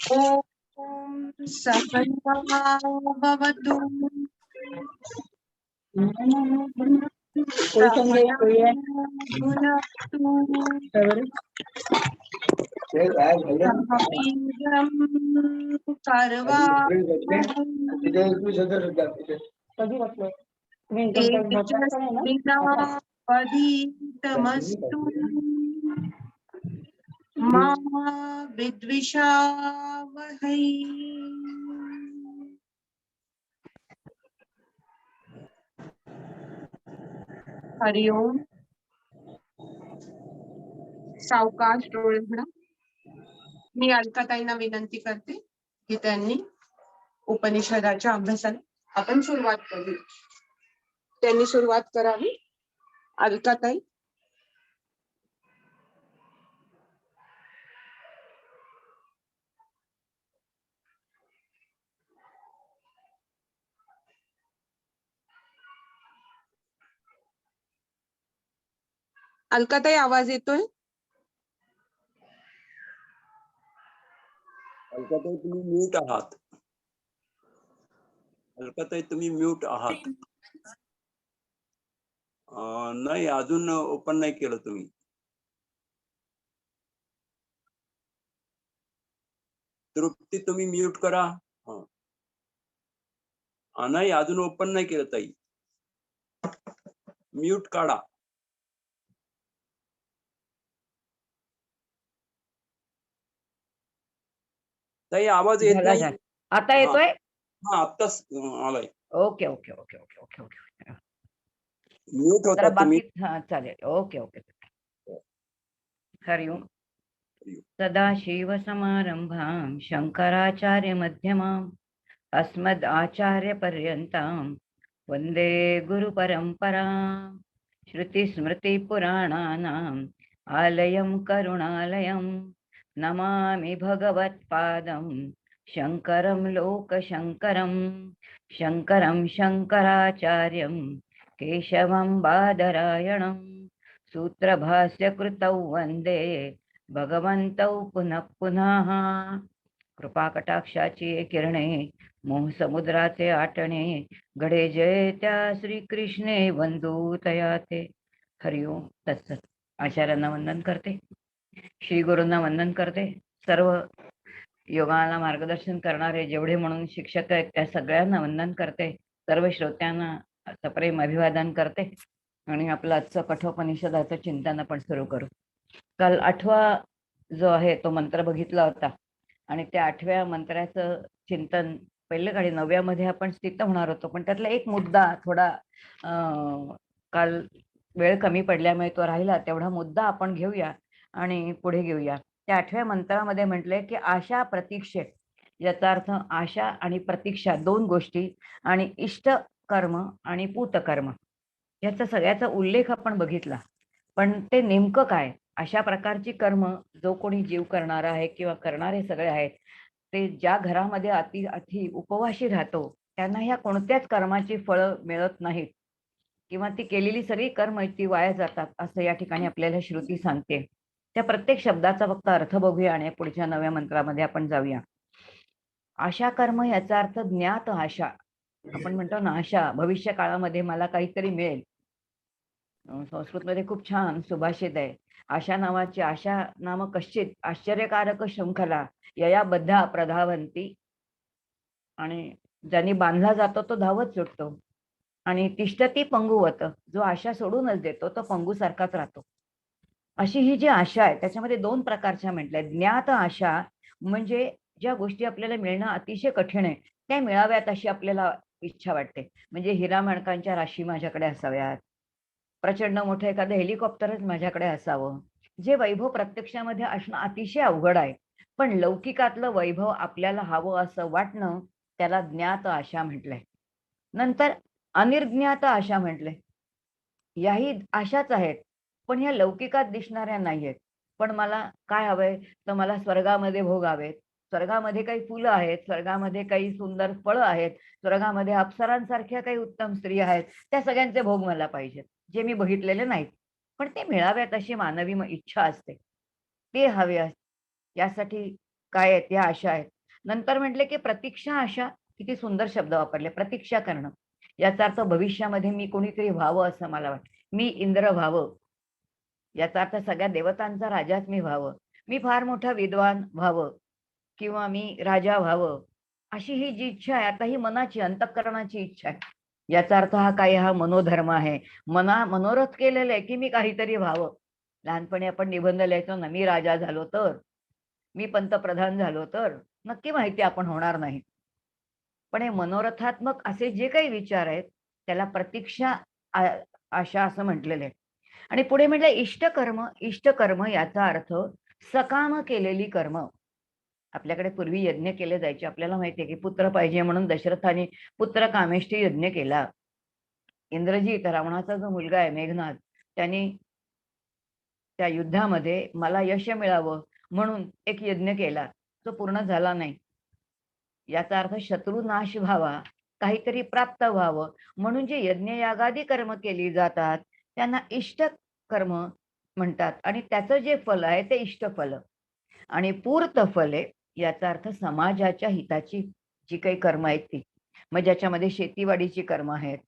ॐ सहना भवतु भुनक्तु वीर्यं तेजस्विनावधीतमस्तु मा विद्विषावहै। हरि ओम. सावकाश डोळे उघडा. मी अलकाताईंना विनंती करते की त्यांनी उपनिषदाच्या अभ्यासाला आपण सुरुवात करू. त्यांनी सुरुवात करावी. अलकाताई. अलकाताई आवाज येतोय? अलकाताई तुम्ही म्यूट आहात. अलकाताई तुम्ही म्यूट आहात. नाही, अजून ओपन नाही केलं तुम्ही. तृप्ती तुम्ही म्यूट करा. नाही, अजून ओपन नाही केलं ताई. म्यूट काढा. ताई आवाज येत नाही. आता येतोय? हा, आत्ताच आलाय. Okay okay okay okay okay okay. Mute होता तुम्ही. हा चालेल. Okay okay. हरि ओम. सदाशिव समारंभां शंकराचार्य मध्यमाम् अस्मद् आचार्य पर्यन्तां वंदे गुरु परंपराम्. श्रुति स्मृति पुराणानाम् आलयं करुणालयं नमामि भगवत्पादं शंकरं लोकशंकरं. शंकरं शंकराचार्यं केशवं बादरायणं सूत्रभाष्यकृतौ वंदे भगवन्तौ पुनः पुनः. कृपाकटाक्षाची किरणे मोहसमुद्राचे आटणे घडे जय त्या श्रीकृष्णे वंदू तयाते. हरिओम तत्सत. आचार्यांना वंदन करते, श्री गुरूंना वंदन करते, सर्व योगाला मार्गदर्शन करणारे जेवढे म्हणून शिक्षक आहेत त्या सगळ्यांना वंदन करते, सर्व श्रोत्यांना सप्रेम अभिवादन करते आणि आपलं आजचं कठोपनिषदाचं चिंतन आपण सुरू करू. काल 8वा जो आहे तो मंत्र बघितला होता आणि त्या 8व्या मंत्राचं चिंतन पहिलं काळी 9व्या मध्ये आपण स्थित होणार होतो, पण त्यातला एक मुद्दा थोडा काल वेळ कमी पडल्यामुळे तो राहिला. तेवढा मुद्दा आपण घेऊया आणि पुढे घेऊया. त्या 8व्या मंत्रामध्ये म्हटलंय की आशा प्रतीक्षे, याचा अर्थ आशा आणि प्रतीक्षा दोन गोष्टी, आणि इष्ट कर्म आणि पूतकर्म याचा सगळ्याचा उल्लेख आपण बघितला. पण ते नेमकं काय, अशा प्रकारची कर्म जो कोणी जीव करणारा आहे किंवा करणारे सगळे आहेत ते ज्या घरामध्ये अति उपवाशी राहतो त्यांना ह्या कोणत्याच कर्माची फळं मिळत नाहीत किंवा ती केलेली सगळी कर्म ती वाया जातात असं या ठिकाणी आपल्याला श्रुती सांगते. त्या प्रत्येक शब्दाचा फक्त अर्थ बघूया आणि पुढच्या 9व्या मंत्रामध्ये आपण जाऊया. आशा कर्म याचा अर्थ ज्ञात आशा. आपण म्हणतो ना आशा, भविष्य काळामध्ये मला काहीतरी मिळेल. संस्कृतमध्ये खूप छान सुभाषित आहे. आशा नावाची, आशा नाम कश्चित आश्चर्यकारक शृंखला यया बद्धा प्रधावंती. आणि ज्यांनी बांधला जातो तो धावत सुटतो आणि तिष्ठती पंगुवत, जो आशा सोडूनच देतो तो पंगूसारखाच राहतो. अशी ही जी आशा आहे त्याच्यामध्ये दोन प्रकारच्या म्हटल्या. ज्ञात आशा म्हणजे ज्या गोष्टी आपल्याला मिळणं अतिशय कठीण आहे त्या मिळाव्यात अशी आपल्याला इच्छा वाटते. म्हणजे हिरा मणकांच्या राशी माझ्याकडे असाव्यात, प्रचंड मोठं एखादं हेलिकॉप्टरच माझ्याकडे असावं. जे वैभव प्रत्यक्षामध्ये असणं अतिशय अवघड आहे, पण लौकिकातलं वैभव आपल्याला हवं असं वाटणं त्याला ज्ञात आशा म्हटलंय. नंतर अनिर्ज्ञात आशा म्हटले. याही आशाच आहेत पण ह्या लौकिकात दिसणाऱ्या नाहीयेत. पण मला काय हवंय तर मला स्वर्गामध्ये भोग हवेत, स्वर्गामध्ये काही फुलं आहेत, स्वर्गामध्ये काही सुंदर फळं आहेत, स्वर्गामध्ये अप्सरांसारख्या काही उत्तम स्त्रिया आहेत, त्या सगळ्यांचे भोग मला पाहिजेत जे मी बघितलेले नाहीत. पण ते मिळाव्यात अशी मानवी इच्छा असते, ते हवे. यासाठी काय आहेत या आशा आहेत. नंतर म्हटले की प्रतीक्षा आशा, किती सुंदर शब्द वापरले, प्रतीक्षा करणं. याचा अर्थ भविष्यामध्ये मी कोणीतरी व्हावं असं मला वाटतं. मी इंद्र व्हावं, याचा अर्थ सगळ्या देवतांचा राजाच मी व्हावं. मी फार मोठा विद्वान व्हावं किंवा मी राजा व्हावं, अशी ही जी इच्छा आहे, आता ही मनाची, अंतःकरणाची इच्छा आहे. याचा अर्थ हा मनोधर्म आहे. मनोरथ केलेला आहे की मी काहीतरी व्हावं. लहानपणी आपण निबंध लिहायचो ना, मी राजा झालो तर, मी पंतप्रधान झालो तर. नक्की माहिती आपण होणार नाही. पण हे मनोरथात्मक असे जे काही विचार आहेत, त्याला प्रतीक्षा आशा असं म्हटलेलं आहे. आणि पुढे म्हटलं इष्टकर्म. इष्टकर्म याचा अर्थ सकाम केलेली कर्म. आपल्याकडे पूर्वी यज्ञ केले जायचे. आपल्याला माहिती आहे की पुत्र पाहिजे म्हणून दशरथाने पुत्र कामेष्टी यज्ञ केला. इंद्रजित, रावणाचा जो मुलगा आहे मेघनाद, त्यांनी त्या युद्धामध्ये मला यश मिळावं म्हणून एक यज्ञ केला. तो पूर्ण झाला नाही. याचा अर्थ शत्रू नाश व्हावा, काहीतरी प्राप्त व्हावं म्हणून जे यज्ञयागादी कर्म केली जातात त्यांना इष्ट कर्म म्हणतात. आणि त्याचं जे फल आहे ते इष्टफल. आणि पूर्त फले याचा अर्थ समाजाच्या हिताची जी काही कर्म आहेत ती. मग ज्याच्यामध्ये शेतीवाडीची कर्म आहेत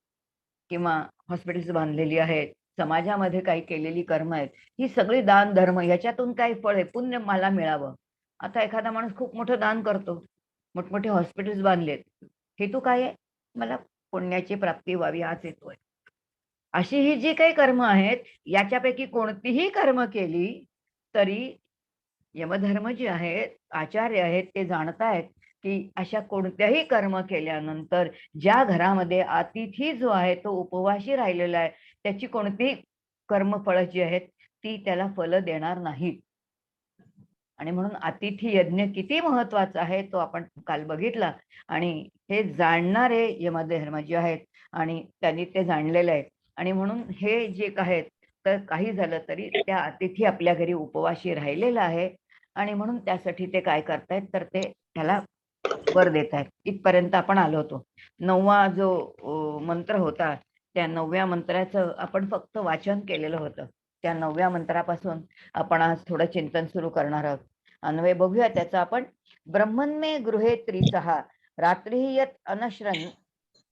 किंवा हॉस्पिटल्स बांधलेली आहेत, समाजामध्ये काही केलेली कर्म आहेत, ही सगळी दान धर्म याच्यातून काही फळ आहे, पुण्य मला मिळावं. आता एखादा माणूस खूप मोठं दान करतो, मोठमोठे हॉस्पिटल्स बांधलेत, हेतू काय आहे? मला पुण्याची प्राप्ती व्हावी हाच हेतू आहे. अशी ही जी काही कर्म आहेत, याच्यापैकी कोणतीही कर्म केली तरी यमधर्म जे आहेत, आचार्य आहेत, ते जाणतायत की अशा कोणत्याही कर्म केल्यानंतर ज्या घरामध्ये अतिथी जो आहे तो उपवाशी राहिलेला आहे, त्याची कोणतीही कर्मफळं जी आहेत ती त्याला फलं देणार नाहीत. आणि म्हणून अतिथी यज्ञ किती महत्वाचा आहे तो आपण काल बघितला. आणि हे जाणणारे यमधर्म जे आहेत आणि त्यांनी ते जाणलेले आहे. आणि म्हणून हे जे आहेत, तर काही झालं तरी त्या अतिथी आपल्या घरी उपवाशी राहिलेला आहे. आणि म्हणून त्यासाठी ते काय करतायत, तर ते त्याला वर देत आहेत. इथपर्यंत आपण आलो होतो. 9वा जो मंत्र होता, त्या 9व्या मंत्राचं आपण फक्त वाचन केलेलं होतं. त्या 9व्या मंत्रापासून आपण आज थोडं चिंतन सुरू करणार आहोत. अन्वय बघूया त्याचा आपण. ब्रह्मन्मे गृहे त्रिसहा रात्री यत अनश्रन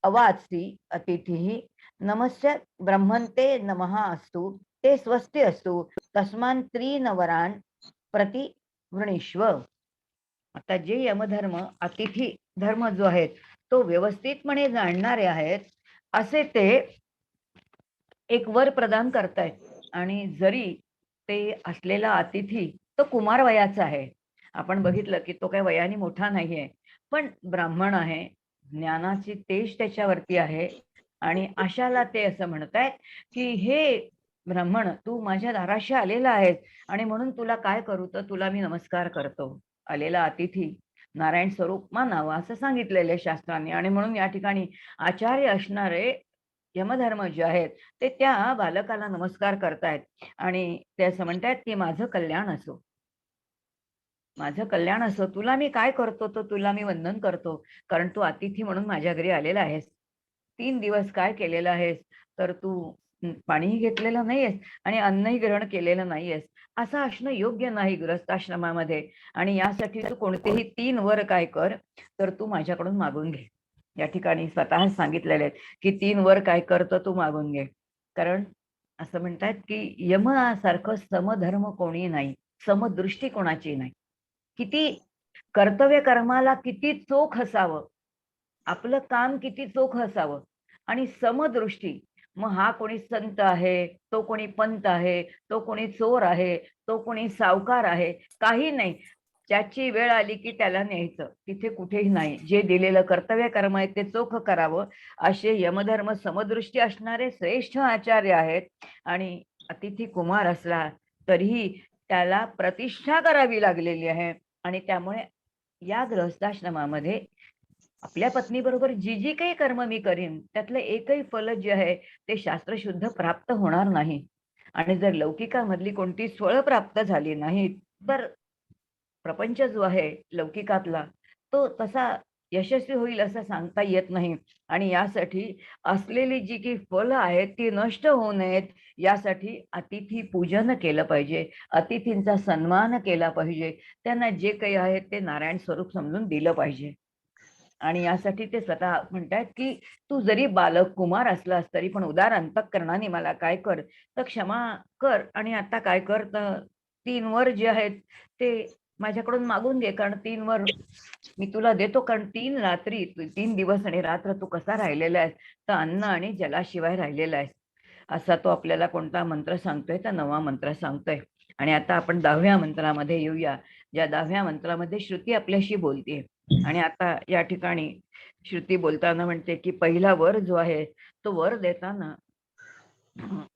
अवाचि अतिथी नमस्य ब्रह्मन्ते नमः अस्तु ते स्वस्ति अस्तु तस्मान त्रिनवरान प्रति वृणीष्व. आता जे यमधर्म अतिथी धर्म जो आहे तो व्यवस्थितपणे जाणणारे आहेत, असे ते एक वर प्रदान करतायत. आणि जरी ते असलेला अतिथी तो कुमार वयाचा आहे, आपण बघितलं की तो काही वयाने मोठा नाहीये, पण ब्राह्मण आहे, ज्ञानाची तेज त्याच्यावरती आहे. आणि अशाला ते असं म्हणतायत की हे ब्राह्मण, तू माझ्या दाराशी आलेला आहेस आणि म्हणून तुला काय करू, तर तुला मी नमस्कार करतो. आलेला अतिथी नारायण स्वरूप मानावं असं सांगितलेलं आहे शास्त्रांनी. आणि म्हणून या ठिकाणी आचार्य असणारे यमधर्म जे आहेत ते त्या बालकाला नमस्कार करतायत. आणि ते असं म्हणतायत की माझं कल्याण असो, माझं कल्याण असो. तुला मी काय करतो, तर तुला मी वंदन करतो, कारण तू अतिथी म्हणून माझ्या घरी आलेला आहेस. 3 दिवस काय केलेलं आहेस, तर तू पाणीही घेतलेलं नाहीयेस आणि अन्नही ग्रहण केलेलं नाहीयेस. असं असणं योग्य नाही गृहस्थाश्रमामध्ये. आणि यासाठी तू कोणतेही 3 वर काय कर, तर तू माझ्याकडून मागून घे. या ठिकाणी स्वतः सांगितलेले आहेत की 3 वर काय कर, तर तू मागून घे. कारण असं म्हणतात की यमासारखं समधर्म कोणी नाही, समदृष्टी कोणाची नाही. किती कर्तव्य कर्माला किती चोख असावं, आपलं काम किती चोख असावं. आणि समदृष्टी, मग हा कोणी संत आहे, तो कोणी पंत आहे, तो कोणी चोर आहे, तो कोणी सावकार आहे, काही नाही. ज्याची वेळ आली की त्याला न्यायचं, तिथे कुठेही नाही. जे दिलेलं कर्तव्य कर्म आहे ते चोख करावं, असे यमधर्म समदृष्टी असणारे श्रेष्ठ आचार्य आहेत. आणि अतिथी कुमार असला तरीही त्याला प्रतिष्ठा करावी लागलेली आहे. आणि त्यामुळे या गृहस्थाश्रमामध्ये आपल्या पत्नीबरोबर जी जी काही कर्म मी करीन, त्यातलं एकही फल जे आहे ते शास्त्रशुद्ध प्राप्त होणार नाही. आणि जर लौकिकामधली कोणती फळं प्राप्त झाली नाहीत, तर प्रपंच जो आहे लौकिकातला तो तसा यशस्वी होईल असं सांगता येत नाही. आणि यासाठी असलेली जी काही फळं आहेत ती नष्ट होऊ नयेत यासाठी अतिथी पूजन केलं पाहिजे, अतिथींचा सन्मान केला पाहिजे, त्यांना जे काही आहे ते नारायण स्वरूप समजून दिलं पाहिजे. आणि यासाठी ते स्वतः म्हणतायत की तू जरी बालक कुमार असलास तरी पण उदार अंतःकरणाने मला काय कर तर क्षमा कर, आणि आता काय कर तर 3 वर जे आहेत ते माझ्याकडून मागून घे, कारण 3 वर मी तुला देतो, कारण 3 दिवस आणि रात्र तू कसा राहिलेला आहेस तर अन्न आणि जलाशिवाय राहिलेला आहेस. असा तो आपल्याला कोणता मंत्र सांगतोय तर 9वा मंत्र सांगतोय. आणि आता आपण 10व्या मंत्रामध्ये येऊया, ज्या 10व्या मंत्रामध्ये श्रुती आपल्याशी बोलते. आणि आता या ठिकाणी श्रुती बोलताना म्हणते की पहिला वर जो आहे तो वर देताना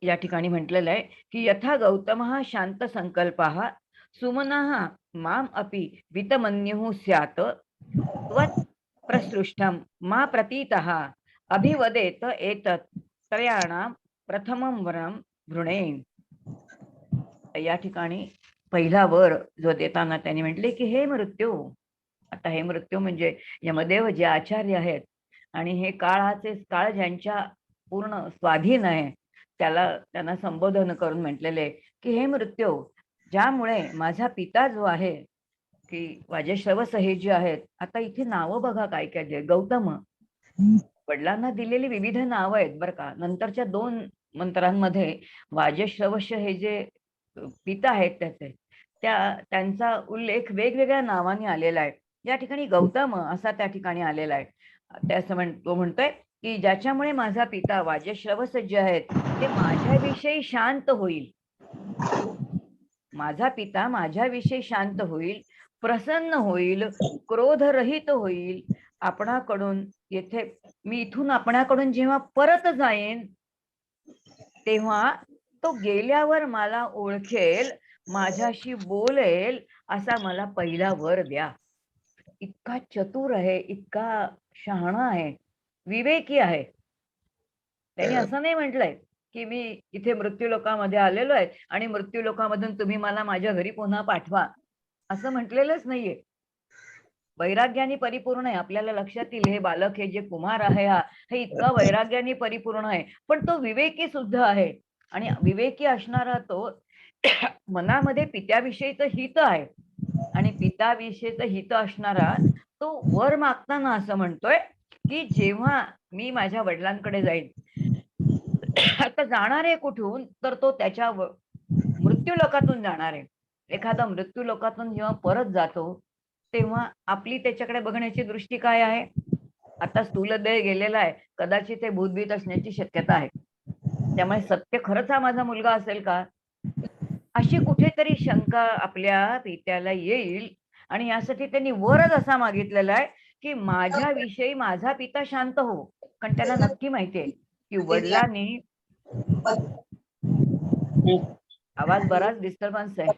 या ठिकाणी म्हटलेलं आहे की यथा गौतमः शांत संकल्पः सुमनः माम अपि वितमन्युः स्यात् त्वत् प्रसृष्टं मा प्रतीतः अभिवदेत एतत् त्रयाणां प्रथमं वरं वृणे. या ठिकाणी पहिला वर जो देताना त्यांनी म्हटले की हे मृत्यू, आता हे मृत्यू म्हणजे यमदेव जे आचार्य आहेत आणि हे काळ ज्यांच्या पूर्ण स्वाधीन आहे त्यांना संबोधन करून म्हटलेले की हे मृत्यू, ज्यामुळे माझा पिता जो आहे की वाजश्रवस हे जे आहेत, आता इथे नावं बघा काय काय जे गौतम वडिलांना दिलेली विविध नावं आहेत बरं का. नंतरच्या 2 मंत्रांमध्ये वाजश्रवस हे जे पिता आहेत त्यांचा उल्लेख वेगवेगळ्या नावाने आलेला आहे. या ठिकाणी गौतम असा त्या ठिकाणी आलेला आहे. तो म्हणतोय की ज्याच्यामुळे माझा पिता वाजश्रवस जे आहेत ते माझ्याविषयी शांत होईल, माझा पिता माझ्याविषयी शांत होईल, प्रसन्न होईल, क्रोधरहित होईल आपणाकडून. मी इथून आपणाकडून जेव्हा परत जाईन तेव्हा तो गेल्यावर मला ओळखेल, माझ्याशी बोलेल, असा मला पहिला वर द्या. इतका चतुर आहे, इतका शहाणा आहे, विवेकी आहे. त्यांनी असं नाही म्हटलंय की मी इथे मृत्यूलोकामध्ये आलेलो आहे आणि मृत्यूलोकामधून तुम्ही मला माझ्या घरी पुन्हा पाठवा, असं म्हटलेलंच नाहीये. वैराग्याने परिपूर्ण आहे. आपल्याला लक्षात येईल हे बालक, हे जे कुमार आहे हे इतका वैराग्याने परिपूर्ण आहे, पण तो विवेकी सुद्धा आहे. आणि विवेकी असणारा तो मनामध्ये पित्याविषयीचं हित आहे आणि पिताविषयीचं हित असणारा तो वर मागताना असं म्हणतोय की जेव्हा मी माझ्या वडिलांकडे जाईन, आता जाणार आहे कुठून तर तो त्याच्या मृत्यू लोकातून जाणार आहे. एखादा मृत्यू लोकातून जेव्हा परत जातो तेव्हा आपली त्याच्याकडे बघण्याची दृष्टी काय आहे? आता स्थूलदेह गेलेला आहे, कदाचित ते भूतभीत असण्याची शक्यता आहे. त्यामुळे सत्य खरंच हा माझा मुलगा असेल का, अशी कुठेतरी शंका आपल्या पित्याला येईल. आणि यासाठी त्यांनी वरच असा मागितलेला आहे की माझ्याविषयी माझा पिता शांत हो, कारण त्याला नक्की माहितीये की वडिलांनी आवाज बराच डिस्टर्बन्स आहे.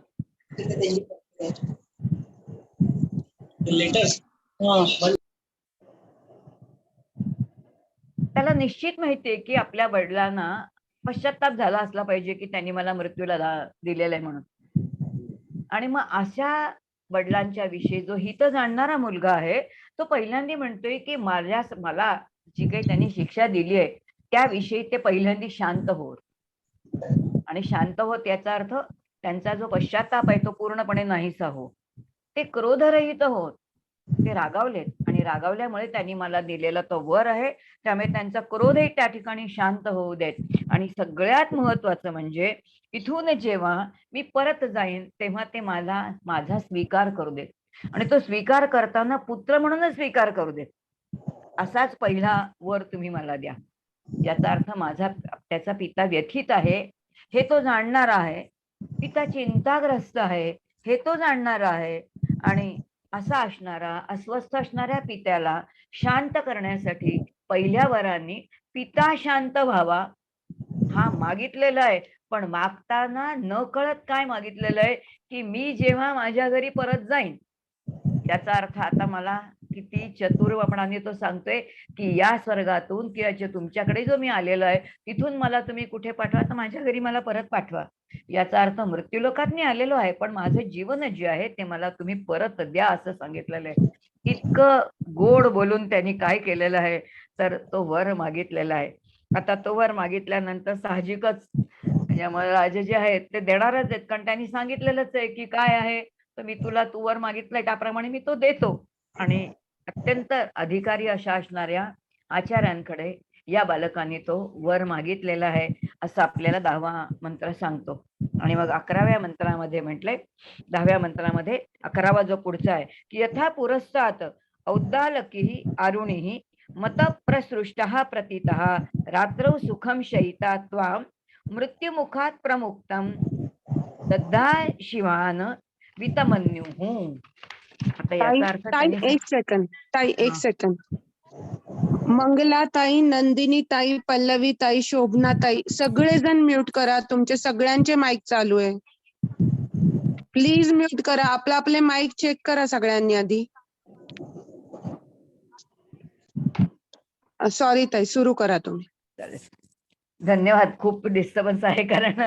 त्याला निश्चित माहितीये की आपल्या वडिलांना पश्चाताप झाला असला पाहिजे की त्यांनी मला मृत्यूला दिलेलं आहे म्हणून. आणि मग अशा वडिलांच्या विषयी जो हित जाणणारा मुलगा आहे तो पहिल्यांदा म्हणतोय की मला जी काही त्यांनी शिक्षा दिली आहे त्याविषयी ते पहिल्यांदा शांत होत. आणि शांत होत याचा अर्थ त्यांचा जो पश्चाताप आहे तो पूर्णपणे नाहीसा हो. ते क्रोधरहित होत, ते रागावलेत आणि रागावल्यामुळे त्यांनी मला दिलेला तो वर आहे, त्यामुळे त्यांचा क्रोधही त्या ठिकाणी शांत होऊ देत. आणि सगळ्यात महत्वाचं म्हणजे इथून जेव्हा मी परत जाईन तेव्हा ते मला माझा स्वीकार करू देत, आणि तो स्वीकार करताना पुत्र म्हणूनच स्वीकार करू देत. असाच पहिला वर तुम्ही मला द्या. याचा अर्थ त्याचा पिता व्यथित आहे हे तो जाणणारा आहे, पिता चिंताग्रस्त आहे हे तो जाणणारा आहे. आणि असा असणारा अस्वस्थ असणाऱ्या पित्याला शांत करण्यासाठी पहिल्या वरांनी पिता शांत व्हावा हा मागितलेला आहे. पण मागताना न कळत काय मागितलेलं आहे की मी जेव्हा माझ्या घरी परत जाईन, याचा अर्थ आता मला किती चतुरपणाने तो सांगतोय की या स्वर्गातून किंवा तुमच्याकडे जो मी आलेलो आहे तिथून मला तुम्ही कुठे पाठवा तर माझ्या घरी मला परत पाठवा. याचा अर्थ मृत्यूलोकात मी आलेलो आहे पण माझं जीवन जे आहे ते मला तुम्ही परत द्या असं सांगितलेलं आहे. इतकं गोड बोलून त्यांनी काय केलेलं आहे, तर तो वर मागितलेला आहे. आता तो वर मागितल्यानंतर साहजिकच राजे जे आहेत ते देणारच आहेत, कारण त्यांनी सांगितलेलंच आहे की काय आहे, तर मी तुला तू वर मागितलंय त्याप्रमाणे मी तो देतो. आणि अत्यंत अधिकारी अशा असणाऱ्या आचार्यांकडे या बालकांनी तो वर मागितलेला आहे, असं आपल्याला 10वा मंत्र सांगतो. आणि मग 11व्या मंत्रामध्ये म्हटलंय, 10व्या मंत्रामध्ये 11वा जो पुढचा आहे की यथा पुरस्तात् औद्दालकी आरुणिः मत प्रसृष्टः प्रतितः रात्रौ सुखम शयिता त्वां मृत्युमुखात प्रमुक्तम दद्धा शिवान वितमन्युः. आता ताई याचा अर्थ ताई त्यांनी एक सेकंद, ताई एक हा. सेकंद. मंगला ताई, नंदिनी ताई, पल्लवी ताई, शोभना ताई, सगळेजण म्यूट करा. तुमचे सगळ्यांचे माईक चालू आहे. प्लीज म्यूट करा. आपले माईक चेक करा सगळ्यांनी आधी. सॉरी ताई, सुरू करा तुम्ही. चालेल. धन्यवाद. खूप डिस्टर्बन्स आहे कारण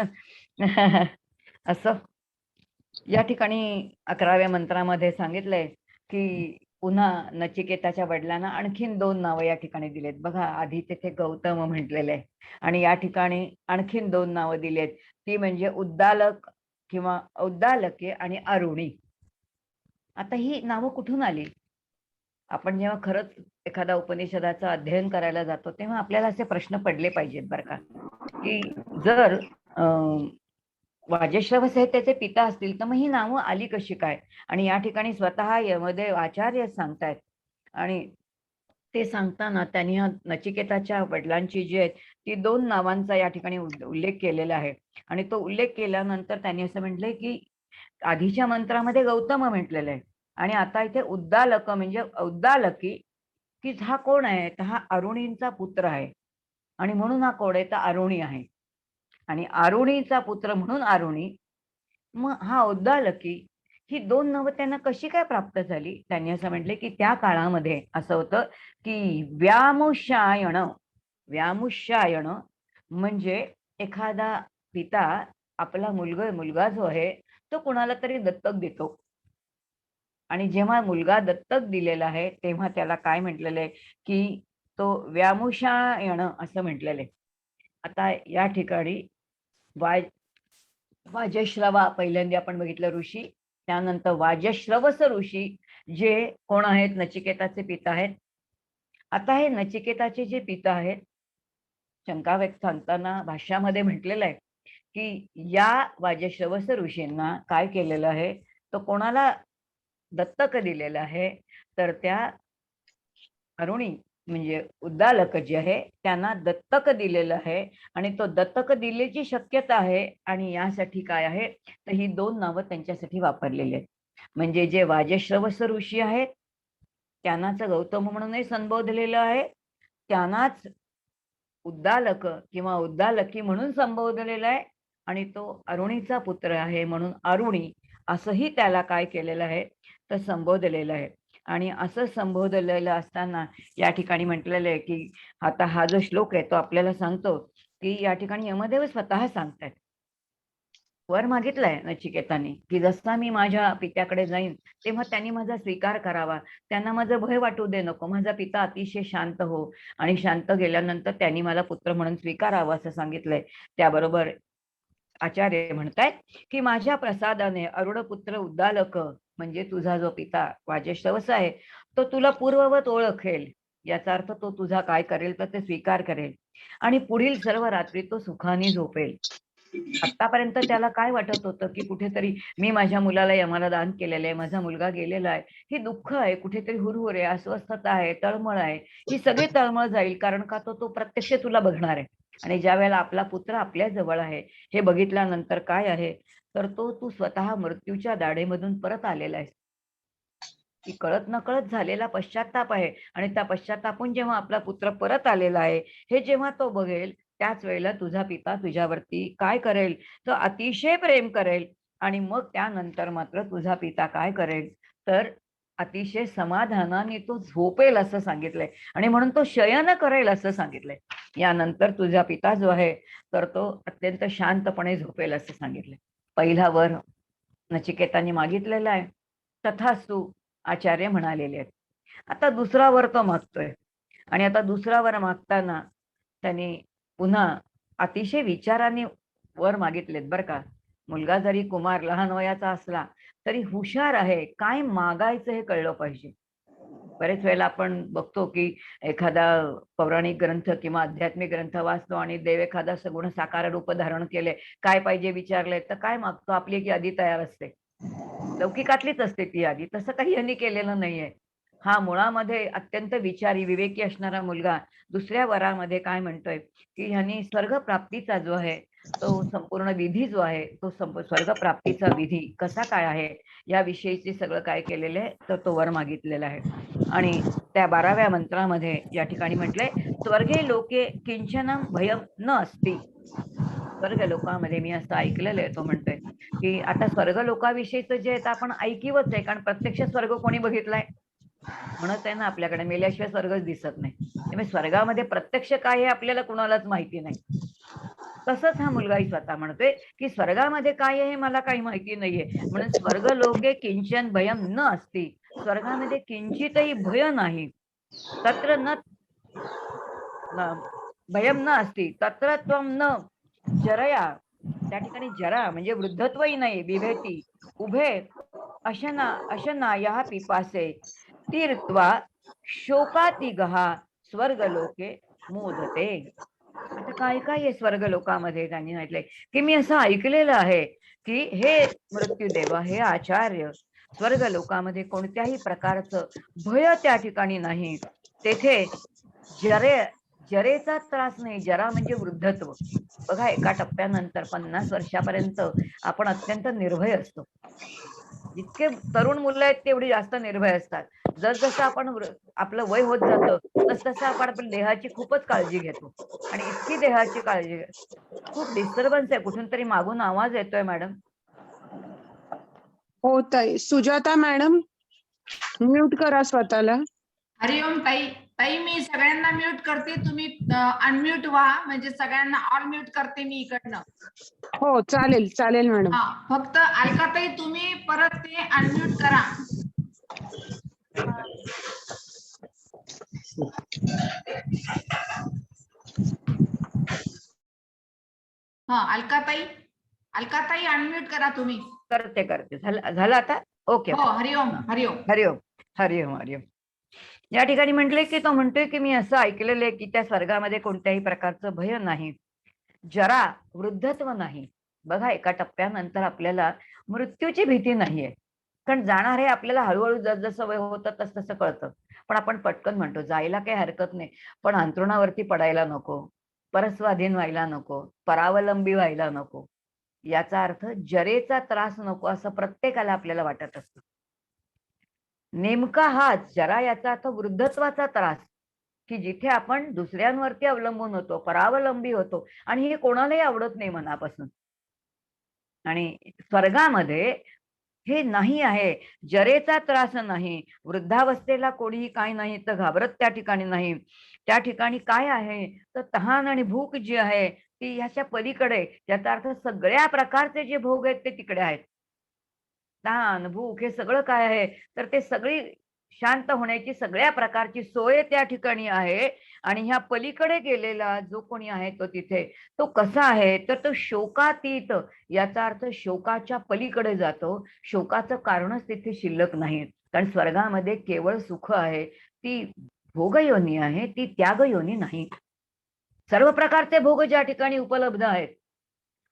असं या ठिकाणी 11व्या मंत्रामध्ये सांगितलंय की पुन्हा नचिकेताच्या वडिलांना आणखीन 2 नावं या ठिकाणी दिलेत. बघा, आधी तिथे गौतम म्हटलेलं आहे आणि या ठिकाणी आणखीन 2 नावं दिलेत, ती म्हणजे उद्दालक किंवा औद्दालके आणि अरुणी. आता ही नावं कुठून आली? आपण जेव्हा खरंच एखादा उपनिषदाचं अध्ययन करायला जातो तेव्हा आपल्याला असे प्रश्न पडले पाहिजेत बरं का, की जर वाजश्रवस हे त्याचे पिता असतील तर मग ही नावं आली कशी काय? आणि या ठिकाणी स्वतः यमदेव आचार्य सांगतायत आणि ते सांगताना त्यांनी नचिकेताच्या वडिलांची जी आहेत ती 2 नावांचा या ठिकाणी उल्लेख केलेला आहे. आणि तो उल्लेख केल्यानंतर त्यांनी असं म्हटलंय की आधीच्या मंत्रामध्ये गौतम म्हटलेलं आहे आणि आता इथे उद्दालक म्हणजे औद्दालकी, की हा कोण आहे? तर हा अरुणींचा पुत्र आहे आणि म्हणून हा कोण आहे? तर अरुणी आहे. आणि आरुणीचा पुत्र म्हणून अरुणी. मग हा औद्दालकी, ही 2 नावं त्यांना कशी काय प्राप्त झाली? त्यांनी असं म्हटले की त्या काळामध्ये असं होतं की व्यामुष्यायण म्हणजे एखादा पिता आपला मुलगा जो आहे तो कुणाला तरी दत्तक देतो. आणि जेव्हा मुलगा दत्तक दिलेला आहे तेव्हा त्याला काय म्हटलेलं आहे की तो व्यामुषायण असं म्हटलेलं आहे. आता या ठिकाणी वाजश्रवा पहिल्यांदा आपण बघितलं ऋषी, त्यानंतर वाजश्रवस ऋषी जे कोण आहेत? नचिकेताचे पिता आहेत. आता हे नचिकेताचे जे पिता आहेत, शंका व्यक्त सांगताना भाष्यामध्ये म्हटलेलं आहे की या वाजश्रवस ऋषींना काय केलेलं आहे, तो कोणाला दत्तक दिलेलं आहे, तर त्या अरुणी म्हणजे उद्दालक जे आहे त्यांना दत्तक दिलेलं आहे आणि तो दत्तक दिल्याची शक्यता आहे. आणि यासाठी काय आहे, तर ही 2 नावं त्यांच्यासाठी वापरलेली आहेत. म्हणजे जे वाजश्रवस ऋषी आहेत त्यांनाच गौतम म्हणूनही संबोधलेलं आहे, त्यांनाच उद्दालक किंवा उद्दालकी म्हणून संबोधलेलं आहे आणि तो अरुणीचा पुत्र आहे म्हणून अरुणी असंही त्याला काय केलेलं आहे, तर संबोधलेलं आहे. आणि असं संबोधलेलं असताना या ठिकाणी म्हटलेलं आहे की आता हा जो श्लोक आहे तो आपल्याला सांगतो की या ठिकाणी यमदेव स्वतः सांगतायत, वर मागितलंय नचिकेताने की जसा मी माझ्या पित्याकडे जाईन तेव्हा त्यांनी माझा स्वीकार करावा, त्यांना माझं भय वाटू दे नको, माझा पिता अतिशय शांत हो आणि शांत गेल्यानंतर त्यांनी मला पुत्र म्हणून स्वीकारावं असं सांगितलंय. त्याबरोबर आचार्य म्हणतायत की माझ्या प्रसादाने अरुणपुत्र उद्दालक म्हणजे तुझा जो पिता वाजश्रवस आहे तो तुला पूर्ववत ओळखेल. याचा अर्थ तो तुझा काय करेल तर ते स्वीकार करेल आणि पुढील सर्व रात्री तो सुखाने झोपेल. आतापर्यंत त्याला काय वाटत होतं की कुठेतरी मी माझ्या मुलाला यमाला दान केलेलं आहे, माझा मुलगा गेलेला आहे, ही दुःख आहे, कुठेतरी हुरहुर आहे, अस्वस्थता आहे, तळमळ आहे, ही सगळी तळमळ जाईल. कारण का तो प्रत्यक्ष तुला बघणार आहे आणि ज्या वेळेला आपला पुत्र आपल्या जवळ आहे हे बघितल्यानंतर काय आहे, तर तू स्वतः मृत्यूच्या दाढेमधून परत आलेला आहे, की कळत नकळत झालेला पश्चाताप आहे. आणि त्या पश्चातापून जेव्हा आपला पुत्र परत आलेला आहे हे जेव्हा तो बघेल त्याच वेळेला तुझा पिता तुझ्यावरती काय करेल, तर अतिशय प्रेम करेल. आणि मग त्यानंतर मात्र तुझा पिता काय करेल, तर अतिशय समाधानाने तो झोपेल असं सांगितलंय. आणि म्हणून तो शयन करेल असं सांगितलंय. यानंतर तुझा पिता जो आहे तर तो अत्यंत शांतपणे झोपेल असं सांगितलंय. पहिला वर नचिकेताने मागितलेला आहे, तथास्तु आचार्य म्हणालेले आहेत. आता दुसरा वर तो मागतोय आणि आता दुसरा वर मागताना त्यांनी पुन्हा अतिशय विचाराने वर मागितलेत बरं का. मुलगा जरी कुमार लहान वयाचा असला तरी हुशार आहे, काय मागायचं हे कळलं पाहिजे. बरेच वेळेला आपण बघतो की एखादा पौराणिक ग्रंथ किंवा आध्यात्मिक ग्रंथ वाचतो आणि देव एखादा सगुण साकार रूप धारण केले, काय पाहिजे विचारले तर काय मागतो, आपली एक यादी तयार असते, लौकिकातलीच असते ती यादी. तसं काही यांनी केलेलं नाहीये. हा मुळामध्ये अत्यंत विचारी विवेकी असणारा मुलगा दुसऱ्या वरामध्ये काय म्हणतोय की ह्यांनी स्वर्ग प्राप्तीचा जो आहे तो संपूर्ण विधी जो आहे तो स्वर्ग प्राप्तीचा विधी कसा काय आहे याविषयीचे सगळं काय केलेलं आहे तर तो वर मागितलेला आहे. आणि त्या 12व्या मंत्रामध्ये या ठिकाणी म्हटलंय, स्वर्गे लोके किंचनम भयम न अस्ति. स्वर्ग लोकामध्ये मी असं ऐकलेलं आहे, तो म्हणतोय की आता स्वर्ग लोकाविषयीचं जे आहे आपण ऐकीवच आहे, कारण प्रत्यक्ष स्वर्ग कोणी बघितलाय म्हणत आहे ना, आपल्याकडे मेल्याशिवाय स्वर्गच दिसत नाही. त्यामुळे स्वर्गामध्ये प्रत्यक्ष काय आहे आपल्याला कुणालाच माहिती नाही. तसंच हा मुलगाही स्वतः म्हणतोय की स्वर्गामध्ये काय आहे मला काही माहिती नाहीये, म्हणून स्वर्ग लोके किंचन भयम न अस्ति. स्वर्गामध्ये किंचितही भय नाही. तत्र न भयम न अस्ति तत्र त्वम न जरया. त्या ठिकाणी जरा म्हणजे वृद्धत्वही नाही, बिभेती उभे अशनाया पिपासे तीर्त्वा शोकातिगहा स्वर्गलोके मोदते. आता काय काय आहे स्वर्ग लोकामध्ये त्यांनी म्हटलंय की मी असं ऐकलेलं आहे की हे मृत्यूदेवा, हे आचार्य, स्वर्ग लोकामध्ये कोणत्याही प्रकारचं भय त्या ठिकाणी नाही. तेथे जरेचा त्रास नाही. जरा म्हणजे वृद्धत्व. बघा, एका टप्प्यानंतर 50 वर्षापर्यंत आपण अत्यंत निर्भय असतो. जितके तरुण मुलं आहेत तेवढी जास्त निर्भय असतात. जसजसं आपण आपलं वय होत जातं तसतसं आपण देहाची खूपच काळजी घेतो आणि इतकी देहाची काळजी खूप डिस्टर्बन्स आहे. कुठून तरी मागून आवाज येतोय मॅडम. हो ताई. सुजाता मॅडम, म्यूट करा स्वतःला. हरिओम ताई. ताई मी सगळ्यांना म्यूट करते, तुम्ही अनम्यूट व्हा, म्हणजे सगळ्यांना ऑल म्यूट करते मी इकडनं. हो चालेल चालेल मॅडम. हा, फक्त अलकाताई तुम्ही परत ते अनम्यूट करा. हा, अलकाताई अनम्यूट करा तुम्ही. करते. झालं आता? ओके. हो, हरिओम हरिओम हरिओम हरिओम हरिओम. या ठिकाणी म्हटले की तो म्हणतोय की मी असं ऐकलेलं आहे की त्या स्वर्गामध्ये कोणत्याही प्रकारचं भय नाही, जरा वृद्धत्व नाही. बघा, एका टप्प्यानंतर आपल्याला मृत्यूची भीती नाहीये, कारण जाणार आहे आपल्याला हळूहळू जसजसं वय होतं तसतसं कळतं. पण आपण पटकन म्हणतो जायला काही हरकत नाही, पण अंथरुणावरती पडायला नको, परस्वाधीन व्हायला नको, परावलंबी व्हायला नको. याचा अर्थ जरेचा त्रास नको असं प्रत्येकाला आपल्याला वाटत असतं. नेमका हाच जरा, याचा अर्थ वृद्धत्वाचा त्रास, की जिथे आपण दुसऱ्यांवरती अवलंबून होतो, परावलंबी होतो, आणि हे कोणालाही आवडत नाही मनापासून. आणि स्वर्गामध्ये हे नाही आहे, जरेचा त्रास नाही, वृद्धावस्थेला कोणीही काही नाही तर घाबरत त्या ठिकाणी नाही. त्या ठिकाणी काय आहे तर तहान आणि भूक जी आहे ती ह्याच्या पलीकडे, याचा अर्थ सगळ्या प्रकारचे जे भोग आहेत ते तिकडे आहेत. तहान भूक हे सगळं काय आहे तर ते सगळी शांत होण्याची सगळ्या प्रकारची सोय त्या ठिकाणी आहे. आणि ह्या पलीकडे गेलेला जो कोणी आहे तो तिथे तो कसा आहे तर तो शोकातीत, याचा अर्थ शोकाच्या पलीकडे जातो. शोकाचं कारणच तिथे शिल्लक नाही, कारण स्वर्गामध्ये केवळ सुख आहे, ती भोगयोनी आहे, ती त्यागयोनी नाही. सर्व प्रकारचे भोग ज्या ठिकाणी उपलब्ध आहेत.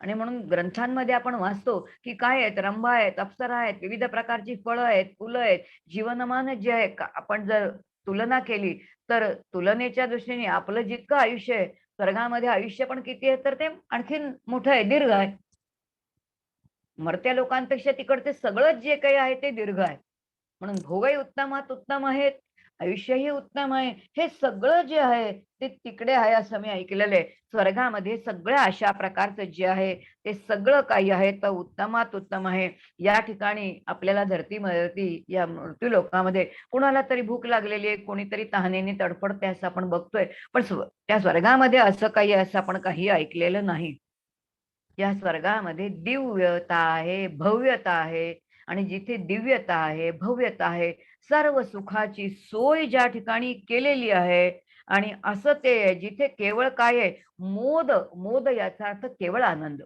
आणि म्हणून ग्रंथांमध्ये आपण वाचतो की काय आहेत, रंभा आहेत, अप्सरा आहेत, विविध प्रकारची फळं आहेत, फुलं आहेत. जीवनमान जे आहे आपण जर तुलना केली तर तुलनेच्या दृष्टीने आपलं जितकं आयुष्य आहे, स्वर्गामध्ये आयुष्य पण किती आहे तर ते आणखीन मोठं आहे, दीर्घ आहे. मरत्या लोकांपेक्षा तिकडचे सगळंच जे काही आहे ते दीर्घ आहे. म्हणून भोगही उत्तमात उत्तम आहेत, आयुष्यही उत्तम आहे. हे सगळं जे आहे ते तिकडे आहे असं मी ऐकलेलं आहे. स्वर्गामध्ये सगळ्या अशा प्रकारचं जे आहे ते सगळं काही आहे तर उत्तमात उत्तम आहे. या ठिकाणी आपल्याला धरतीवरती या मृत्यू लोकामध्ये कुणाला तरी भूक लागलेली आहे, कोणीतरी तहानेने तडफडते असं आपण बघतोय, पण त्या स्वर्गामध्ये असं काही असं आपण काही ऐकलेलं नाही. या स्वर्गामध्ये दिव्यता आहे, भव्यता आहे, आणि जिथे दिव्यता आहे, भव्यता आहे, सर्व सुखाची सोय ज्या ठिकाणी केलेली आहे, आणि असं ते आहे जिथे केवळ काय आहे, मोद. मोद याचा अर्थ केवळ आनंद,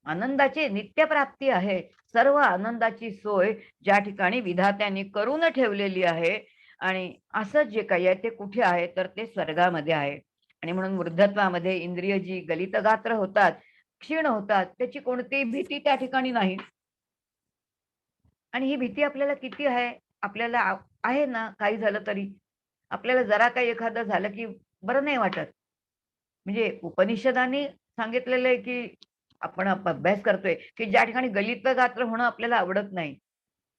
आनंदाची नित्यप्राप्ती आहे. सर्व आनंदाची सोय ज्या ठिकाणी विधात्याने करून ठेवलेली आहे, आणि असं जे काही आहे ते कुठे आहे, तर ते स्वर्गामध्ये आहे. आणि म्हणून वृद्धत्वामध्ये इंद्रिय जी गलितगात्र होतात, क्षीण होतात, त्याची कोणतीही भीती त्या ठिकाणी नाही. आणि ही भीती आपल्याला किती आहे? आपल्याला आहे ना, काही झालं तरी आपल्याला जरा काही एखादं झालं की बरं नाही वाटत. म्हणजे उपनिषदांनी सांगितलेलं आहे की आपण अभ्यास करतोय की ज्या ठिकाणी गलितगात्र होणं आपल्याला आवडत नाही,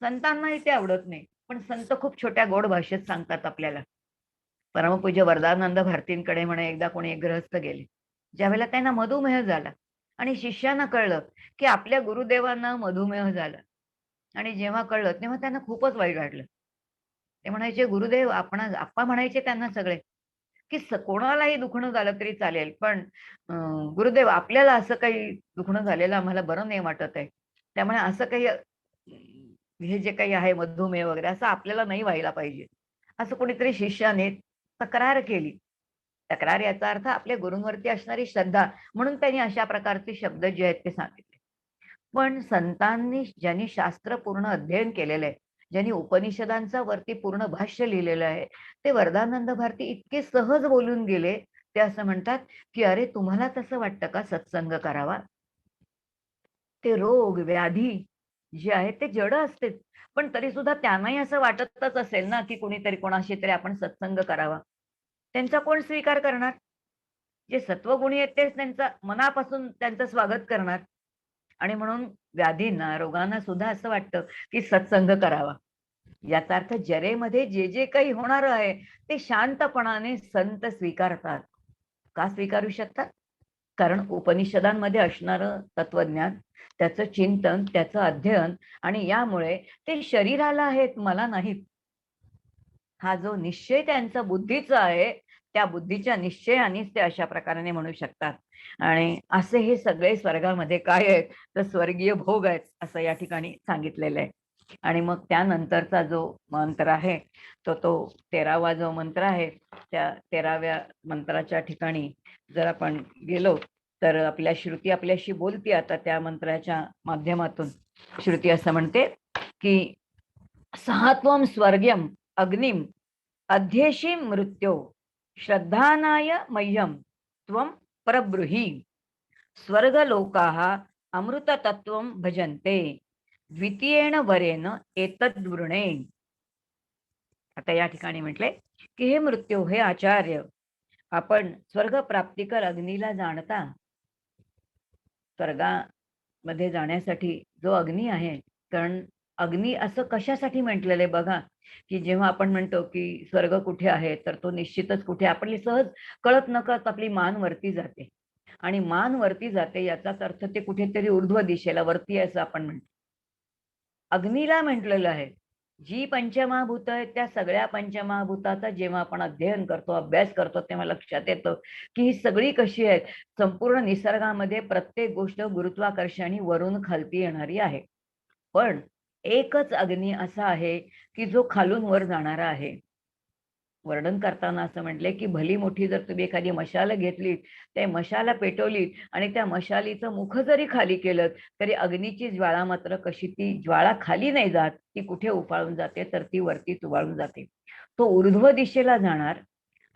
संतांनाही ते आवडत नाही. पण संत खूप छोट्या गोड भाषेत सांगतात आपल्याला. परमपूज्य वरदानंद भारतींकडे म्हणे एकदा कोणी एक गृहस्थ गेले. ज्यावेळेला त्यांना मधुमेह झाला आणि शिष्यांना कळलं की आपल्या गुरुदेवांना मधुमेह झाला, आणि जेव्हा कळलं तेव्हा त्यांना खूपच वाईट वाटलं. ते म्हणायचे, गुरुदेव आप्पा म्हणायचे त्यांना सगळे की कोणालाही दुखणं झालं तरी चालेल, पण गुरुदेव आपल्याला असं काही दुखणं झालेलं आम्हाला बरं नाही वाटत आहे. त्यामुळे असं काही हे जे काही आहे मधुमेह वगैरे असं आपल्याला नाही व्हायला पाहिजे. असं कोणीतरी शिष्याने तक्रार केली. तक्रार याचा अर्थ आपल्या गुरूंवरती असणारी श्रद्धा, म्हणून त्यांनी अशा प्रकारचे शब्द जे आहेत ते सांगितले. पण संतांनी ज्यांनी शास्त्र पूर्ण अध्ययन केलेलं आहे, ज्यांनी उपनिषदांचा वरती पूर्ण भाष्य लिहिलेलं आहे, ते वरदानंद भारती इतके सहज बोलून गेले. ते असं म्हणतात की अरे, तुम्हाला तसं वाटतं का सत्संग करावा? ते रोग व्याधी जे आहेत ते जड असते, पण तरी सुद्धा त्यांनाही असं वाटतच असेल ना की कोणीतरी कोणाशी तरी आपण सत्संग करावा. त्यांचा कोण स्वीकार करणार? जे सत्वगुणी आहेत तेच त्यांचा मनापासून त्यांचं स्वागत करणार. आणि म्हणून व्याधींना, रोगांना सुद्धा असं वाटतं की सत्संग करावा. याचा अर्थ जरेमध्ये जे जे काही होणार आहे ते शांतपणाने संत स्वीकारतात. का स्वीकारू शकतात? कारण उपनिषदांमध्ये असणारं तत्वज्ञान, त्याचं चिंतन, त्याचं अध्ययन, आणि यामुळे ते शरीराला आहेत, मला नाहीत. हा जो निश्चय त्यांचा बुद्धीचा आहे, त्या बुद्धीच्या निश्चयानेच ते अशा प्रकाराने म्हणू शकतात. आणि असे हे सगळे स्वर्गामध्ये काय आहेत, तर स्वर्गीय भोग आहेत असं या ठिकाणी सांगितलेलं आहे. आणि मग त्यानंतरचा जो मंत्र आहे तो 13वा जो मंत्र आहे, त्या 13व्या मंत्राच्या ठिकाणी जर आपण गेलो तर आपल्या श्रुती आपल्याशी बोलते. आता त्या मंत्राच्या माध्यमातून श्रुती असं म्हणते की सहात्वम स्वर्ग्यम अग्निम अध्येशी मृत्यो श्रद्धानाय मह्यम त्वं प्रब्रूहि स्वर्गलोकाः अमृततत्वं भजन्ते द्वितीयेन वरेन एतद्वृणे. आता या ठिकाणी म्हटले की हे मृत्यू, हे आचार्य, आपण स्वर्ग प्राप्तिकर अग्नीला जाणता. स्वर्गामध्ये जाण्यासाठी जो अग्नी आहे, कारण अग्नी असं कशासाठी म्हटलेलं आहे बघा, की जेव्हा आपण म्हणतो की स्वर्ग कुठे आहे, तर तो निश्चितच कुठे, आपली सहज कळत नकळत आपली मान वरती जाते, आणि मान वरती जाते याचाच अर्थ ते कुठेतरी ऊर्ध्व दिशेला वरती आहे असं आपण म्हणतो. अग्नीला म्हटलेलं आहे. जी पंचमहाभूत आहेत त्या सगळ्या पंचमहाभूताचा जेव्हा आपण अध्ययन करतो, अभ्यास करतो, तेव्हा लक्षात येतं की ही सगळी कशी आहेत. संपूर्ण निसर्गामध्ये प्रत्येक गोष्ट गुरुत्वाकर्षणाने वरून खालती येणारी आहे, पण एकच अग्नी असा आहे की जो खालून वर जाणारा आहे. वर्णन करताना असं म्हटले की भली मोठी जर तुम्ही एखादी मशाल घेतली, त्या मशाला पेटवली आणि त्या मशालीचं मुख जरी खाली केलं, तरी अग्नीची ज्वाळा मात्र कशी, ती ज्वाळा खाली नाही जात, ती कुठे उफाळून जाते, तर ती वरती उफाळून जाते. तो ऊर्ध्व दिशेला जाणार,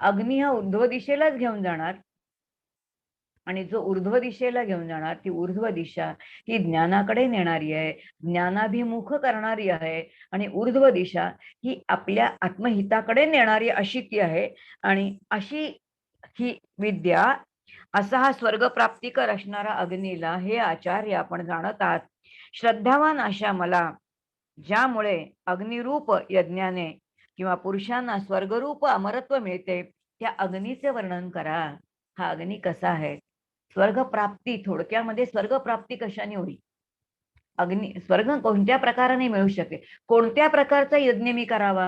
अग्नी हा ऊर्ध्व दिशेलाच घेऊन जाणार, आणि जो ऊर्ध्व दिशेला घेऊन जाणार, ती ऊर्ध्व दिशा ही ज्ञानाकडे नेणारी आहे, ज्ञानाभिमुख करणारी आहे, आणि ऊर्ध्व दिशा ही आपल्या आत्महिताकडे नेणारी अशी ती आहे. आणि अशी ही विद्या, असा हा स्वर्ग प्राप्तिकर असणारा अग्नीला हे आचार्य आपण जाणत आहात. श्रद्धावान अशा मला, ज्यामुळे अग्निरूप यज्ञाने किंवा पुरुषांना स्वर्गरूप अमरत्व मिळते, त्या अग्नीचे वर्णन करा. हा अग्नी कसा आहे? स्वर्ग प्राप्ती, थोडक्यामध्ये स्वर्ग प्राप्ती कशाने होईल? अग्नी, स्वर्ग कोणत्या प्रकाराने मिळू शकेल? कोणत्या प्रकारचा यज्ञ मी करावा?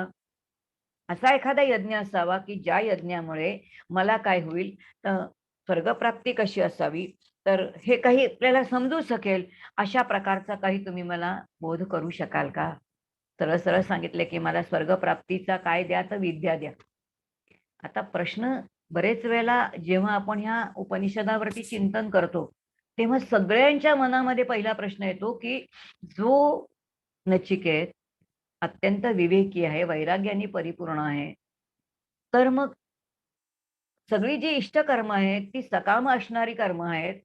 असा एखादा यज्ञ असावा की ज्या यज्ञामुळे मला काय होईल, तर स्वर्गप्राप्ती कशी असावी, तर हे काही आपल्याला समजू शकेल अशा प्रकारचा काही तुम्ही मला बोध करू शकाल का? सरळ सरळ सांगितले की मला स्वर्गप्राप्तीचा काय द्या, तर विद्या द्या. आता प्रश्न बरेच वेळेला जेव्हा आपण ह्या उपनिषदावरती चिंतन करतो तेव्हा सगळ्यांच्या मनामध्ये पहिला प्रश्न येतो की जो नचिकेत अत्यंत विवेकी आहे, वैराग्याने परिपूर्ण आहे, तर मग सगळी जी इष्टकर्म आहेत ती सकाम असणारी कर्म आहेत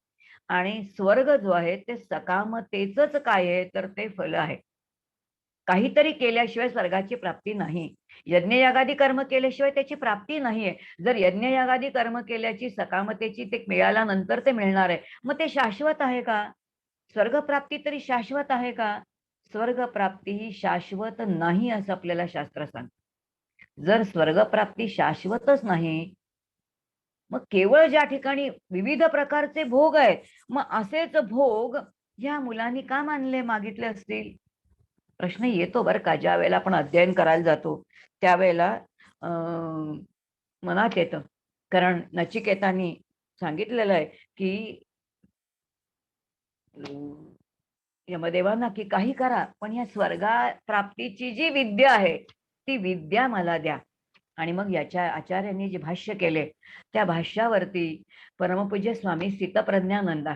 आणि स्वर्ग जो आहे ते सकामतेचंच काय आहे, तर ते फल आहे. काहीतरी केल्याशिवाय स्वर्गाची प्राप्ती नाही. यज्ञयागादी कर्म केल्याशिवाय त्याची प्राप्ती नाहीये. जर यज्ञयागादी कर्म केल्याची सकामतेची ते मिळाल्यानंतर ते मिळणार आहे, मग ते शाश्वत आहे का? स्वर्गप्राप्ती तरी शाश्वत आहे का? स्वर्गप्राप्ती ही शाश्वत नाही असं आपल्याला शास्त्र सांगतं. जर स्वर्गप्राप्ती शाश्वतच नाही, मग केवळ ज्या ठिकाणी विविध प्रकारचे भोग आहेत, मग असेच भोग ह्या मुलांनी का मागितले असतील? प्रश्न येतो बरं का, ज्या वेळेला आपण अध्ययन करायला जातो त्यावेळेला मनात येतं. कारण नचिकेतानी सांगितलेलं आहे की यमदेवांना की काही करा, पण या स्वर्गा प्राप्तीची जी विद्या आहे ती विद्या मला द्या. आणि मग याच्या आचार्यांनी जे भाष्य केले त्या भाष्यावरती परमपूज्य स्वामी स्थितप्रज्ञानंदा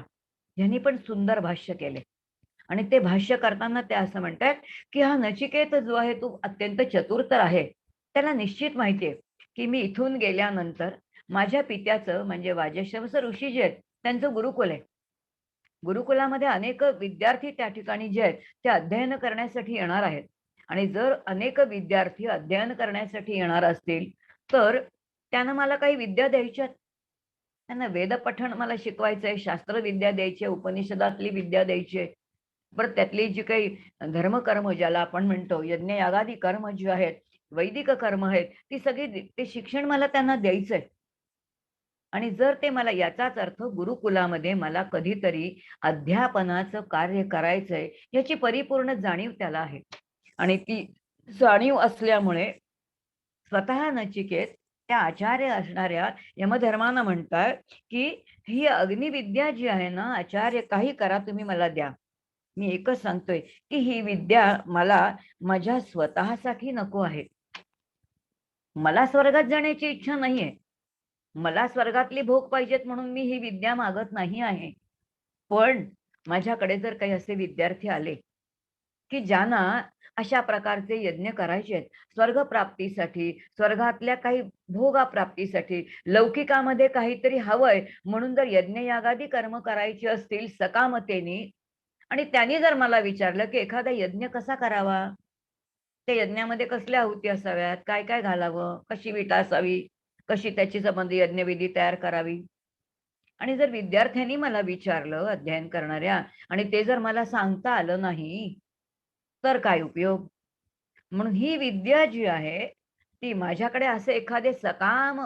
यांनी पण सुंदर भाष्य केले. आणि ते भाष्य करताना ते असं म्हणतात की हा नचिकेत जो आहे तो अत्यंत चतुर तर आहे. त्याला निश्चित माहिती आहे की मी इथून गेल्यानंतर माझ्या पित्याचं म्हणजे वाजश्रवस ऋषी जे आहेत त्यांचं गुरुकुल आहे. गुरुकुलामध्ये अनेक विद्यार्थी त्या ठिकाणी जे आहेत ते अध्ययन करण्यासाठी येणार आहेत. आणि जर अनेक विद्यार्थी अध्ययन करण्यासाठी येणार असतील तर त्यांना मला काही विद्या द्यायच्या. त्यांना वेदपठण मला शिकवायचंय, शास्त्रविद्या द्यायची, उपनिषदातली विद्या द्यायची. बरं त्यातली जी काही धर्मकर्म ज्याला आपण म्हणतो, यज्ञ यागादी कर्म जी आहेत, वैदिक कर्म आहेत, ती सगळी ते शिक्षण मला त्यांना द्यायचंय. आणि जर ते मला याचाच अर्थ गुरुकुलामध्ये मला कधीतरी अध्यापनाचं कार्य करायचंय याची परिपूर्ण जाणीव त्याला आहे. आणि ती जाणीव असल्यामुळे स्वतः नचिकेत त्या आचार्य असणाऱ्या यमधर्मांना म्हणतात की ही अग्निविद्या जी आहे ना, आचार्य काही करा तुम्ही मला द्या. मी एकच सांगतोय की ही विद्या मला माझ्या स्वतःसाठी नको आहे. मला स्वर्गात जाण्याची इच्छा नाहीये. मला स्वर्गातली भोग पाहिजेत म्हणून मी ही विद्या मागत नाही आहे. पण माझ्याकडे जर काही असे विद्यार्थी आले की ज्यांना अशा प्रकारचे यज्ञ करायचे आहेत स्वर्गप्राप्तीसाठी, स्वर्गातल्या काही भोगाप्राप्तीसाठी, लौकिकामध्ये काहीतरी हवंय म्हणून जर यज्ञयागादी कर्म करायची असतील सकामतेने, आणि त्यांनी जर मला विचारलं की एखादा यज्ञ कसा करावा, त्या यज्ञामध्ये कसल्या आहुती असाव्यात, काय काय घालावं, कशी विटा असावी, कशी त्याची संबंधी यज्ञविधी तयार करावी, आणि जर विद्यार्थ्यांनी मला विचारलं अध्ययन करणाऱ्या आणि ते जर मला सांगता आलं नाही तर काय उपयोग? म्हणून ही विद्या जी आहे ती माझ्याकडे असे एखादे सकाम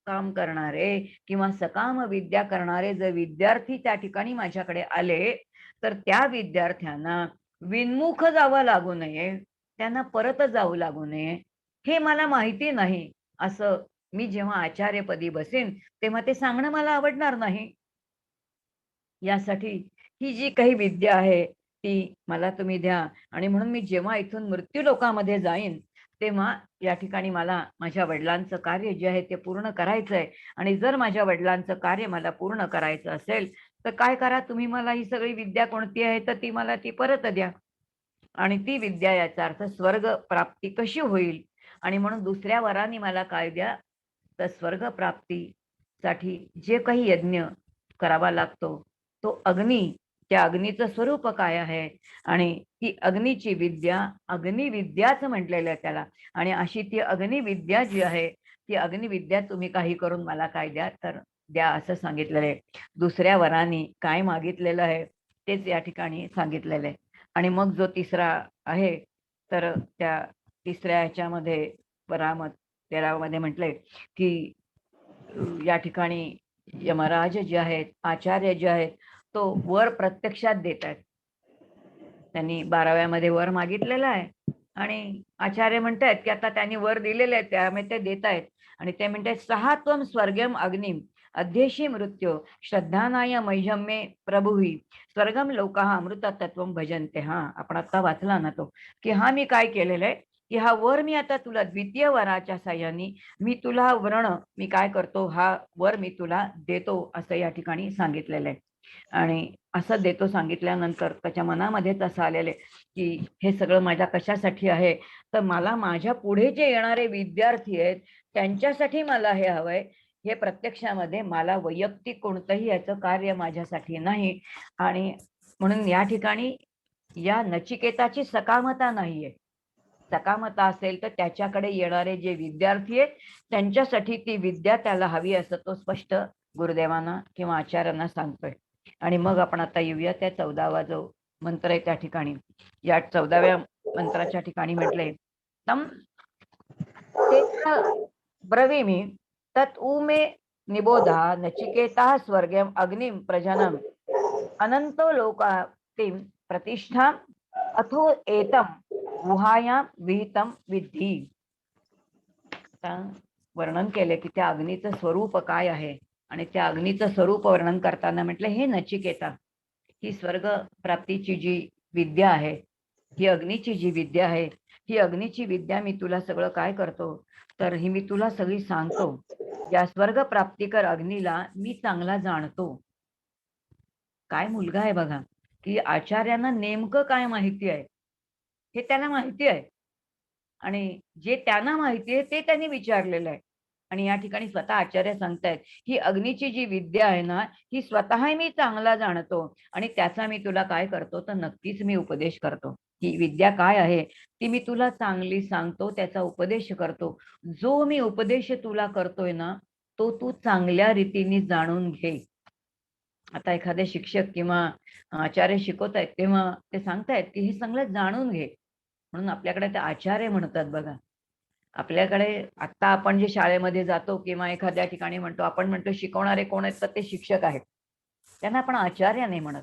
काम करणारे किंवा सकाम विद्या करणारे जर विद्यार्थी त्या ठिकाणी माझ्याकडे आले तर त्या विद्यार्थ्यांना विन्मुख जावं लागू नये, त्यांना परत जावं लागू नये, हे मला माहिती नाही असं मी जेव्हा आचार्यपदी बसेन तेव्हा ते सांगणं मला आवडणार नाही. यासाठी ही जी काही विद्या आहे ती मला तुम्ही द्या. आणि म्हणून मी जेव्हा इथून मृत्यू लोकामध्ये जाईन तेव्हा या ठिकाणी मला माझ्या वडिलांचं कार्य जे आहे ते पूर्ण करायचं आहे. आणि जर माझ्या वडिलांचं कार्य मला पूर्ण करायचं असेल तर काय करा तुम्ही, मला ही सगळी विद्या कोणती आहे तर ती मला ती परत द्या. आणि ती विद्या याचा अर्थ स्वर्ग प्राप्ती कशी होईल. आणि म्हणून दुसऱ्या वराने मला काय द्या, तर स्वर्ग प्राप्तीसाठी जे काही यज्ञ करावा लागतो तो अग्नी, त्या अग्नीचं स्वरूप काय आहे आणि ती अग्नीची विद्या, अग्निविद्याच म्हटलेलं आहे त्याला. आणि अशी ती अग्निविद्या जी आहे ती अग्निविद्या तुम्ही काही करून मला काय द्या, तर द्या असं सांगितलेलं आहे. दुसऱ्या वराने काय मागितलेलं आहे तेच या ठिकाणी सांगितलेलं आहे. आणि मग जो तिसरा आहे तर त्या तिसऱ्या ह्याच्यामध्ये वरामध्ये 13 मध्ये म्हटलंय की या ठिकाणी यमराज जे आहेत, आचार्य जे आहेत तो वर प्रत्यक्षात देत आहेत. त्यांनी 12व्या मध्ये वर मागितलेला आहे आणि आचार्य म्हणतायत की आता त्यांनी वर दिलेले आहेत त्यामुळे ते देत आहेत. आणि ते म्हणतात सहा त्वम स्वर्गम अग्निम अध्येशी मृत्यू श्रद्धानाय मैषम्ये प्रभुही स्वर्गम लोकाः अमृतत्वं भजन्ते. आपण आता वाचला ना तो, की मी काय केलेलं आहे, की हा वर मी आता तुला द्वितीय वराच्या साह्याने मी तुला मी काय करतो, हा वर मी तुला देतो असं या ठिकाणी सांगितलेलं आहे. आणि असं देतो सांगितल्यानंतर त्याच्या मनामध्येच असं आलेलं आहे की हे सगळं माझ्या कशासाठी आहे, तर मला माझ्या पुढे जे येणारे विद्यार्थी आहेत त्यांच्यासाठी मला हे हवंय. हे प्रत्यक्षामध्ये मला वैयक्तिक कोणतंही याचं कार्य माझ्यासाठी नाही. आणि म्हणून या ठिकाणी या नचिकेताची सकामता नाहीये. सकामता असेल तर त्याच्याकडे येणारे जे विद्यार्थी आहेत त्यांच्यासाठी ती विद्या त्याला हवी असं तो स्पष्ट गुरुदेवांना किंवा आचार्यांना सांगतोय. आणि मग आपण आता येऊया त्या 14वा जो मंत्र आहे त्या ठिकाणी. या 14व्या मंत्राच्या ठिकाणी म्हटलंय तम ब्रवीमि तत् उमे निबोधा नचिकेता स्वर्गम अग्निम प्रजनम अनंतो लोकातिम प्रतिष्ठा अथो एतम गुहायां विहितम विद्धी. वर्णन केले की त्या अग्नीचं स्वरूप काय आहे. आणि त्या अग्नीचं स्वरूप वर्णन करताना म्हटलं हे नचिकेता, ही स्वर्ग प्राप्तीची जी विद्या आहे, ही अग्नीची जी विद्या आहे, ही अग्नीची विद्या मी तुला सगळं काय करतो, तर ही मी तुला सगळी सांगतो. या स्वर्ग प्राप्तिकर अग्नीला मी चांगला जाणतो. काय मुलगा आहे बघा, की आचार्यांना नेमकं काय माहिती आहे हे त्यांना माहिती आहे. आणि जे त्यांना माहिती आहे ते त्यांनी विचारलेलं आहे. आणि या ठिकाणी स्वतः आचार्य सांगतायत ही अग्नीची जी विद्या आहे ना, ही स्वतः मी चांगला जाणतो आणि त्याचा मी तुला काय करतो, तर नक्कीच मी उपदेश करतो. ही विद्या काय आहे ती मी तुला चांगली सांगतो, त्याचा उपदेश करतो. जो मी उपदेश तुला करतोय ना, तो तू चांगल्या रीतीने जाणून घे. आता एखादे शिक्षक किंवा आचार्य शिकवतायत तेव्हा ते सांगतायत की हे सगळं जाणून घे. म्हणून आपल्याकडे ते आचार्य म्हणतात बघा. आपल्याकडे आता आपण जे शाळेमध्ये जातो किंवा एखाद्या ठिकाणी म्हणतो, आपण म्हणतो शिकवणारे कोण आहेत, तर ते शिक्षक आहेत. त्यांना आपण आचार्य नाही म्हणत.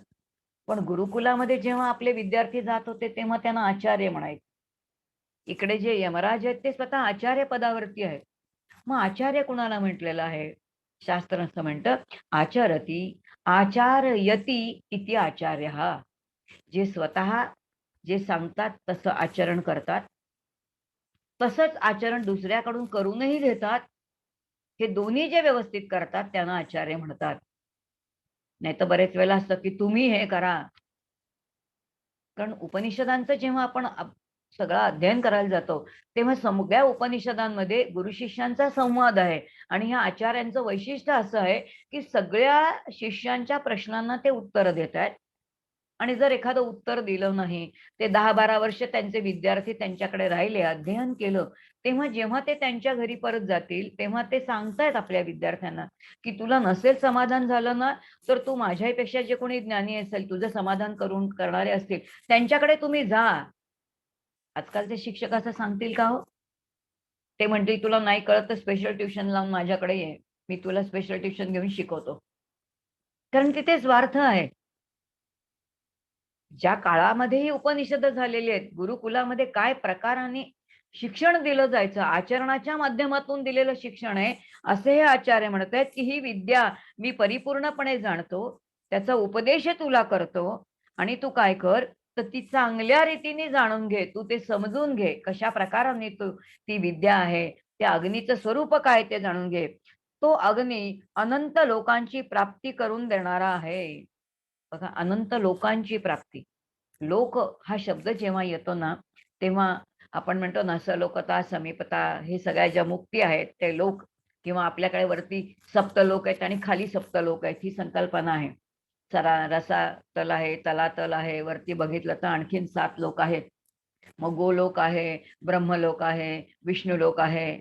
पण गुरुकुलामध्ये जेव्हा आपले विद्यार्थी जात होते तेव्हा त्यांना आचार्य म्हणायचे. इकडे जे यमराज आहेत ते स्वतः आचार्य पदावरती आहेत. मग आचार्य कुणाला म्हटलेलं आहे? शास्त्र असं म्हणतं आचरती आचारयती इति आचार्य. जे स्वतः जे सांगतात तसं आचरण करतात, तसंच आचरण दुसऱ्याकडून करूनही घेतात, हे दोन्ही जे व्यवस्थित करतात त्यांना आचार्य म्हणतात. नाही तर बरेच वेळेला असतं की तुम्ही हे करा. कारण उपनिषदांचं जेव्हा आपण सगळं अध्ययन करायला जातो तेव्हा सगळ्या उपनिषदांमध्ये गुरु शिष्यांचा संवाद आहे. आणि ह्या आचार्यांचं वैशिष्ट्य असं आहे की सगळ्या शिष्यांच्या प्रश्नांना ते उत्तर देत आहेत. आणि जर एखादं उत्तर दिलं नाही, ते 10-12 वर्ष त्यांचे विद्यार्थी त्यांच्याकडे राहिले, अध्ययन केलं, तेव्हा जेव्हा ते त्यांच्या घरी परत जातील तेव्हा ते सांगतायत आपल्या विद्यार्थ्यांना की तुला नसेल समाधान झालं ना, तर तू माझ्यापेक्षा जे कोणी ज्ञानी असेल, तुझं समाधान करणारे असतील त्यांच्याकडे तुम्ही जा. आजकालचे शिक्षक असं सांगतील का हो? ते म्हणतील तुला नाही कळत तर स्पेशल ट्युशन लावून माझ्याकडे ये, मी तुला स्पेशल ट्युशन घेऊन शिकवतो. कारण तिथे स्वार्थ आहे. ज्या काळामध्येही उपनिषद झालेले आहेत, गुरुकुलामध्ये काय प्रकाराने शिक्षण दिलं जायचं, आचरणाच्या माध्यमातून दिलेलं शिक्षण आहे, असे हे आचार्य म्हणत आहेत की ही विद्या मी परिपूर्णपणे जाणतो, त्याचा उपदेश तुला करतो. आणि तू काय कर, तर ती चांगल्या रीतीने जाणून घे, तू ते समजून घे, कशा प्रकाराने तू ती विद्या आहे, त्या अग्नीचं स्वरूप काय ते जाणून घे. तो अग्नी अनंत लोकांची प्राप्ती करून देणारा आहे. बघा, अनंत लोकांची प्राप्ती. लोक हा शब्द जेव्हा येतो ना, तेव्हा आपण म्हणतो ना सलोकता, समीपता, हे सगळ्या ज्या मुक्ती आहेत ते लोक, किंवा आपल्याकडे वरती सप्तलोक आहेत आणि खाली सप्तलोक आहेत, ही संकल्पना आहे. रसातल आहे, तलातल आहे, वरती बघितलं तर आणखीन 7 लोक आहेत. मग गोलोक आहे, ब्रह्मलोक आहे, विष्णुलोक आहे.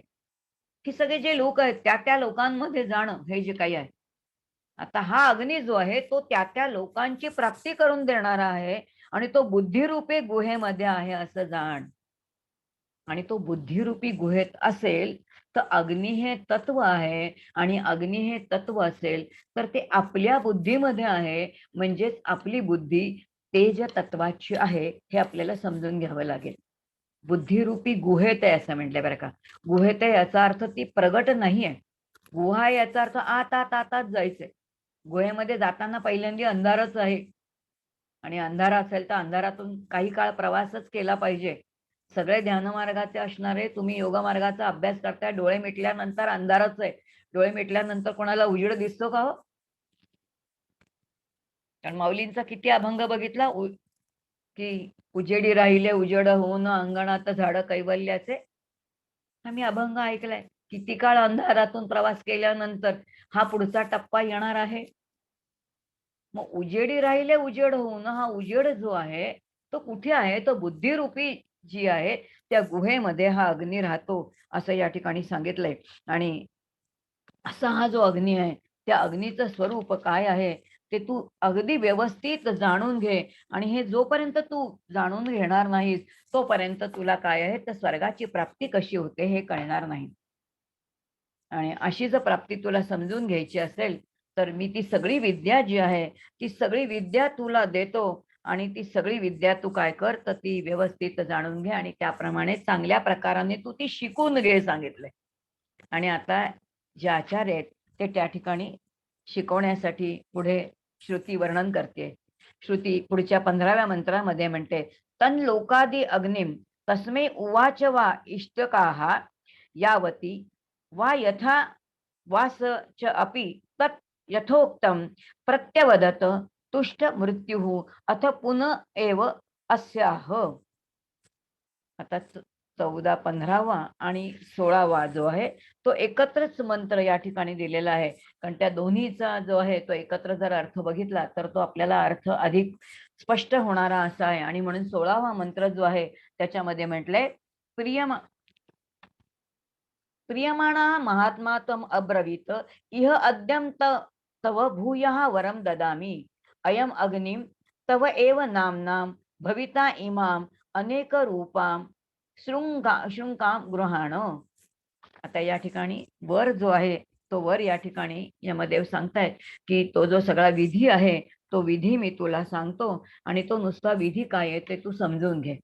हे सगळे जे लोक आहेत त्या लोकांमध्ये जाणं हे जे काही आहे. आता हा अग्नी जो आहे तो त्या लोकांची प्राप्ती करून देणारा आहे आणि तो बुद्धिरूपी गुहेमध्ये आहे असं जाण. आणि तो बुद्धिरूपी गुहेत असेल तर अग्नी हे तत्व आहे, आणि अग्नी हे तत्व असेल तर ते आपल्या बुद्धीमध्ये आहे. म्हणजेच आपली बुद्धी तेज तत्वाची आहे हे आपल्याला समजून घ्यावं लागेल. बुद्धिरूपी गुहेत आहे असं म्हटलंय बरं का. गुहेत आहे याचा अर्थ ती प्रगट नाहीये. गुहा याचा अर्थ आतात जायचंय. गुहेमध्ये जाताना पहिल्यांदा अंधारच आहे आणि अंधार असेल तर अंधारातून काही काळ प्रवासच केला पाहिजे. सगळे ध्यान मार्गाचे असणारे तुम्ही योगा मार्गाचा अभ्यास करताय, डोळे मिटल्यानंतर अंधारच आहे. डोळे मिटल्यानंतर कोणाला उजेड दिसतो का हो? कारण माऊलींचा किती अभंग बघितला की उजेडी राहिले उजेड होऊन अंगणात झाड कैवल्याचे. आम्ही अभंग ऐकलाय. किती काळ अंधारातून प्रवास केल्यानंतर हा पुढचा टप्पा येणार आहे. मग उजेडी राहिले उजेड होऊन हा उजेड जो आहे तो कुठे आहे? तो बुद्धिरूपी जी आहे त्या गुहेमध्ये हा अग्नी राहतो असं या ठिकाणी सांगितलंय. आणि असा हा जो अग्नी आहे त्या अग्नीचं स्वरूप काय आहे ते तू अगदी व्यवस्थित जाणून घे. आणि हे जोपर्यंत तू जाणून घेणार नाहीस तोपर्यंत तुला काय आहे तर स्वर्गाची प्राप्ती कशी होते हे कळणार नाही. आणि अशी जर प्राप्ती तुला समजून घ्यायची असेल तर मी ती सगळी विद्या जी आहे ती सगळी विद्या तुला देतो. आणि ती सगळी विद्या तू काय कर तर ती व्यवस्थित जाणून घे आणि त्याप्रमाणे चांगल्या प्रकाराने तू ती शिकून घे सांगितलंय. आणि आता जे आचार्य आहेत ते त्या ठिकाणी शिकवण्यासाठी पुढे श्रुती वर्णन करते. श्रुती पुढच्या 15व्या मंत्रामध्ये म्हणते, तन लोकादि अग्निम तस्मै उवाच वा इष्टकाः यावती वा यथा वास च अपि तत् यथोक्तम प्रत्यवदत तुष्ट मृत्युः अथ पुनः एव अस्याह. आता 14, 15वा आणि 16वा जो आहे तो एकत्रच मंत्र या ठिकाणी दिलेला आहे. कारण त्या दोन्हीचा जो आहे तो एकत्र जर अर्थ बघितला तर तो आपल्याला अर्थ अधिक स्पष्ट होणारा असा आहे. आणि म्हणून 16वा मंत्र जो आहे त्याच्यामध्ये म्हटलंय, प्रियमाणा महात्मा त्वम अब्रवीत इह अद्यं तव भूयः वरम ददामि अयम अग्निम तव एव नामनाम भविता इमाम अनेक रूपाम शृंगाम गृहाण. आता या ठिकाणी वर जो आहे तो वर या ठिकाणी यमदेव सांगतायत की तो जो सगळा विधी आहे तो विधी मी तुला सांगतो आणि तो नुसता विधी काय आहे ते तू समजून घे.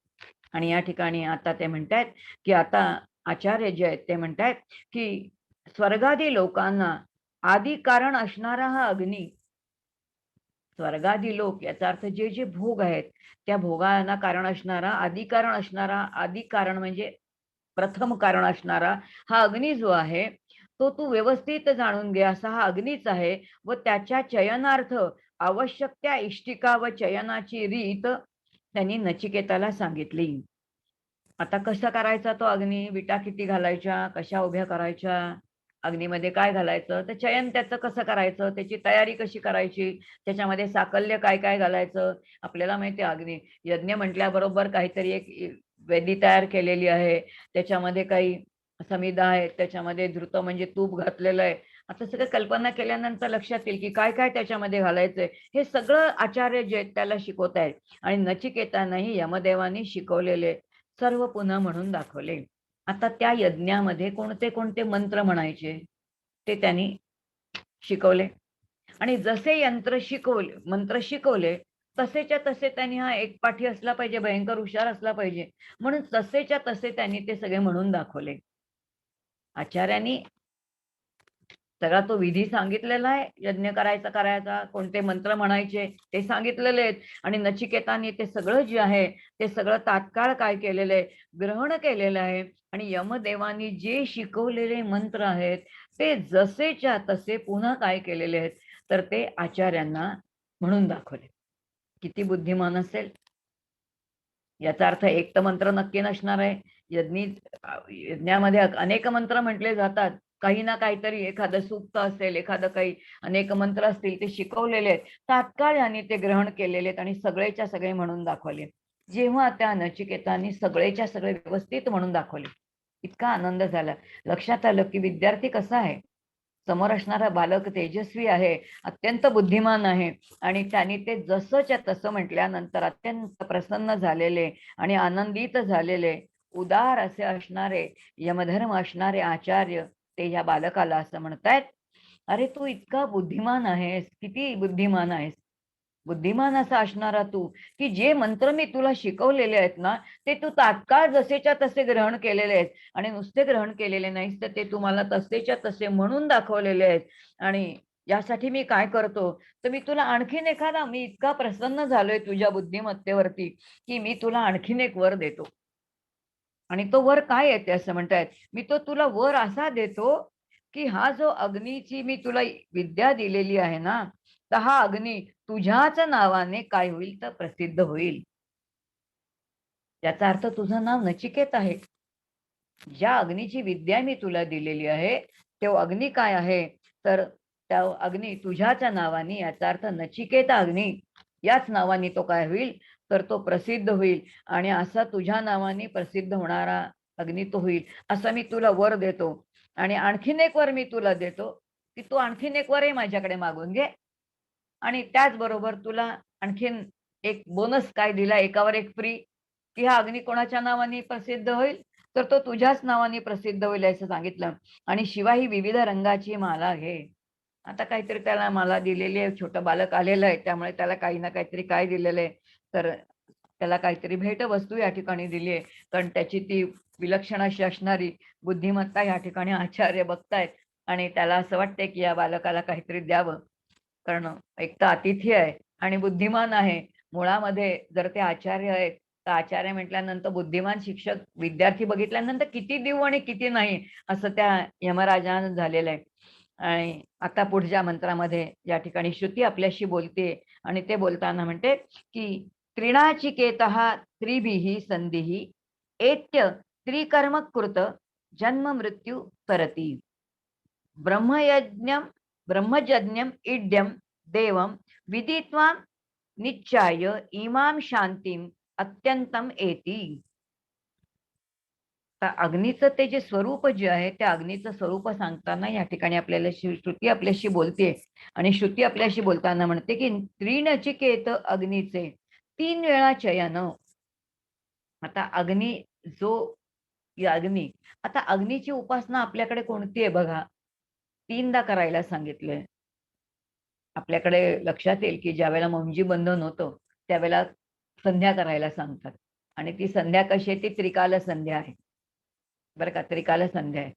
आणि या ठिकाणी आता ते म्हणतायत की आता आचार्य जे आहेत ते म्हणतायत की स्वर्गादी लोकांना आदी कारण असणारा हा अग्नी, स्वर्गादी लोक याचा अर्थ जे जे भोग आहेत त्या भोगांना कारण असणारा, आदी कारण असणारा, आदी कारण म्हणजे प्रथम कारण असणारा हा अग्नी जो आहे तो तू व्यवस्थित जाणून घे. असा हा अग्नीच आहे व त्याच्या चयनार्थ आवश्यक त्या इष्टिका व चयनाची रीत त्यांनी नचिकेताला सांगितली. आता कसा करायचा तो अग्नी, विटा किती घालायच्या, कशा उभ्या करायच्या, अग्नीमध्ये काय घालायचं, तर चयन त्याचं कसं करायचं, त्याची तयारी कशी करायची, त्याच्यामध्ये साकल्य काय काय घालायचं. आपल्याला माहिती आहे अग्नी यज्ञ म्हटल्याबरोबर काहीतरी एक वेदी तयार केलेली आहे, त्याच्यामध्ये काही समिधा आहे, त्याच्यामध्ये धृत म्हणजे तूप घातलेलं आहे. आता सगळं कल्पना केल्यानंतर लक्षात येईल की काय काय त्याच्यामध्ये घालायचंय. हे सगळं आचार्य जे त्याला शिकवत आहेत. आणि नचिकेतांनाही यमदेवानी शिकवलेले सर्व पुन्हा म्हणून दाखवले. आता त्या यज्ञामध्ये कोणते कोणते मंत्र म्हणायचे ते त्यांनी शिकवले. आणि जसे मंत्र शिकवले तसेच्या तसे त्यांनी हा एकपाठी असला पाहिजे, भयंकर हुशार असला पाहिजे. म्हणून तसेच्या तसे त्यांनी ते सगळे म्हणून दाखवले. आचार्यांनी सगळा तो विधी सांगितलेला आहे, यज्ञ करायचा, कोणते मंत्र म्हणायचे ते सांगितलेले आहेत. आणि नचिकेतांनी ते सगळं जे आहे ते सगळं तात्काळ काय केलेलं आहे, ग्रहण केलेलं आहे. आणि यमदेवानी जे शिकवलेले मंत्र आहेत ते जसेच्या तसे पुन्हा काय केलेले आहेत तर ते आचार्यांना म्हणून दाखवले. किती बुद्धिमान असेल. याचा अर्थ एक तर मंत्र नक्की नसणार आहे. यज्ञामध्ये अनेक मंत्र म्हटले जातात. काही ना काहीतरी एखादं सूक्त असेल, एखादं काही अनेक मंत्र असतील ते शिकवलेले आहेत. तात्काळ यांनी ते ग्रहण केलेले आहेत आणि सगळेच्या सगळे म्हणून दाखवले. जेव्हा त्या नचिकेतांनी सगळेच्या सगळे व्यवस्थित म्हणून दाखवले इतका आनंद झाला. लक्षात आलं की विद्यार्थी कसा आहे, समोर असणारा बालक तेजस्वी आहे, अत्यंत बुद्धिमान आहे. आणि त्यांनी ते जसंच्या तसं म्हटल्यानंतर अत्यंत प्रसन्न झालेले आणि आनंदित झालेले उदार असे असणारे यमधर्म असणारे आचार्य ते या बालकाला असं म्हणतायत, अरे तू इतका बुद्धिमान आहेस, किती बुद्धिमान आहेस. बुद्धिमान असा असणारा तू, की जे मंत्र मी तुला शिकवलेले आहेत ना, ते तू तात्काळ जसेच्या तसे ग्रहण केलेले आहेत आणि नुसते ग्रहण केलेले नाहीस, तर ते तुम्हाला तसेच्या तसे म्हणून दाखवलेले आहेत. आणि यासाठी मी काय करतो, तर मी तुला आणखीन एखादा, मी इतका प्रसन्न झालोय तुझ्या बुद्धिमत्तेवरती, की मी तुला आणखीन एक वर देतो. आणि तो वर काय येते असं म्हणतायत, मी तो तुला वर असा देतो, की हा जो अग्नीची मी तुला विद्या दिलेली आहे ना, तर हा अग्नी तुझ्याच नावाने काय होईल, तर प्रसिद्ध होईल. याचा अर्थ तुझं नाव नचिकेत आहे. ज्या अग्नीची विद्या मी तुला दिलेली आहे, तो अग्नी काय आहे, तर त्या अग्नी तुझ्याच नावाने, याचा अर्थ नचिकेत अग्नी याच नावाने तो काय होईल, तर तो प्रसिद्ध होईल. आणि असा तुझ्या नावाने प्रसिद्ध होणारा अग्नी तो होईल, असं मी तुला वर देतो. आणि आणखीन एक वर मी तुला देतो, की तू आणखीन एक वरही माझ्याकडे मागून घे. आणि त्याचबरोबर तुला आणखीन एक बोनस काय दिला, एकावर एक फ्री, की हा अग्नी कोणाच्या नावाने प्रसिद्ध होईल, तर तो तुझ्याच नावाने प्रसिद्ध होईल असं सांगितलं. आणि शिवाय ही विविध रंगाची माला घे. आता काहीतरी त्याला माला दिलेली आहे, छोटं बालक आलेलं आहे, त्यामुळे त्याला काही ना काहीतरी काय दिलेलं आहे, तर त्याला काहीतरी भेटवस्तू या ठिकाणी दिली आहे. कारण त्याची ती विलक्षण अशी असणारी बुद्धिमत्ता या ठिकाणी आचार्य बघतायत आणि त्याला असं वाटतंय, की या बालकाला काहीतरी द्यावं. कारण एक तर अतिथी आहे आणि बुद्धिमान आहे. मुळामध्ये जर ते आचार्य आहेत, तर आचार्य म्हटल्यानंतर बुद्धिमान शिक्षक विद्यार्थी बघितल्यानंतर किती देऊ आणि किती नाही, असं त्या यमराजानं झालेलं आहे. आणि आता पुढच्या मंत्रामध्ये या ठिकाणी श्रुती आपल्याशी बोलते आणि ते बोलताना म्हणते, की त्रिणाचिकेतः त्रिभिः संधिः एत्य त्रिकर्म कृत जन्म मृत्यू करती. ब्रह्मयज्ञम इड्यम देवम विदित्वा निश्चाय इमाम शांतीम अत्यंतम एती. तर अग्नीचं ते जे स्वरूप जे आहे, त्या अग्नीचं स्वरूप सांगताना या ठिकाणी आपल्याला श्रुती आपल्याशी बोलते आणि श्रुती आपल्याशी बोलताना म्हणते, की त्रिनचिकेत अग्नीचे 3 वेळा चयन. आता अग्नी जो अग्नी, आता अग्नीची उपासना आपल्याकडे कोणती आहे बघा, 3दा करायला सांगितलंय. आपल्याकडे लक्षात येईल, की ज्यावेळेला मौंजी बंधन होतं, त्यावेळेला संध्या करायला सांगतात आणि ती संध्या कशी आहे, ती त्रिकाल संध्या आहे. बरं का, त्रिकाल संध्या आहे.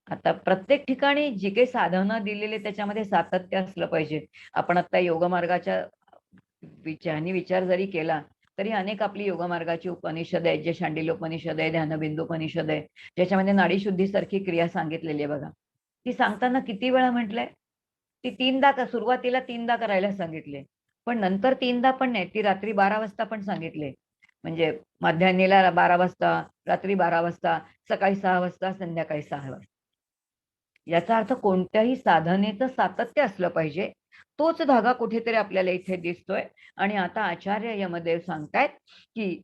आता प्रत्येक ठिकाणी जी काही साधना दिलेली आहे, त्याच्यामध्ये सातत्य असलं पाहिजे. आपण आता योगमार्गाच्या विचार जरी केला, तरी अनेक आपली योगमार्गाची उपनिषद आहेत, जे शांडिल्योपनिषद आहे, ध्यानबिंदुपनिषद आहे, ज्याच्यामध्ये नाडीशुद्धीसारखी क्रिया सांगितलेली आहे बघा. ती सांगताना किती वेळा म्हटलंय, ती 3दा सुरुवातीला 3दा करायला सांगितले, पण नंतर 3दा पण नाही, ती रात्री 12 वाजता पण सांगितले. म्हणजे माध्यान्हीला 12 वाजता, रात्री 12 वाजता, सकाळी 6 वाजता, संध्याकाळी 6 वाजता. याचा अर्थ कोणत्याही साधनेचं सातत्य असलं पाहिजे. तोच धागा कुठेतरी आपल्याला इथे दिसतोय. आणि आता आचार्य यमदेव सांगतायत, की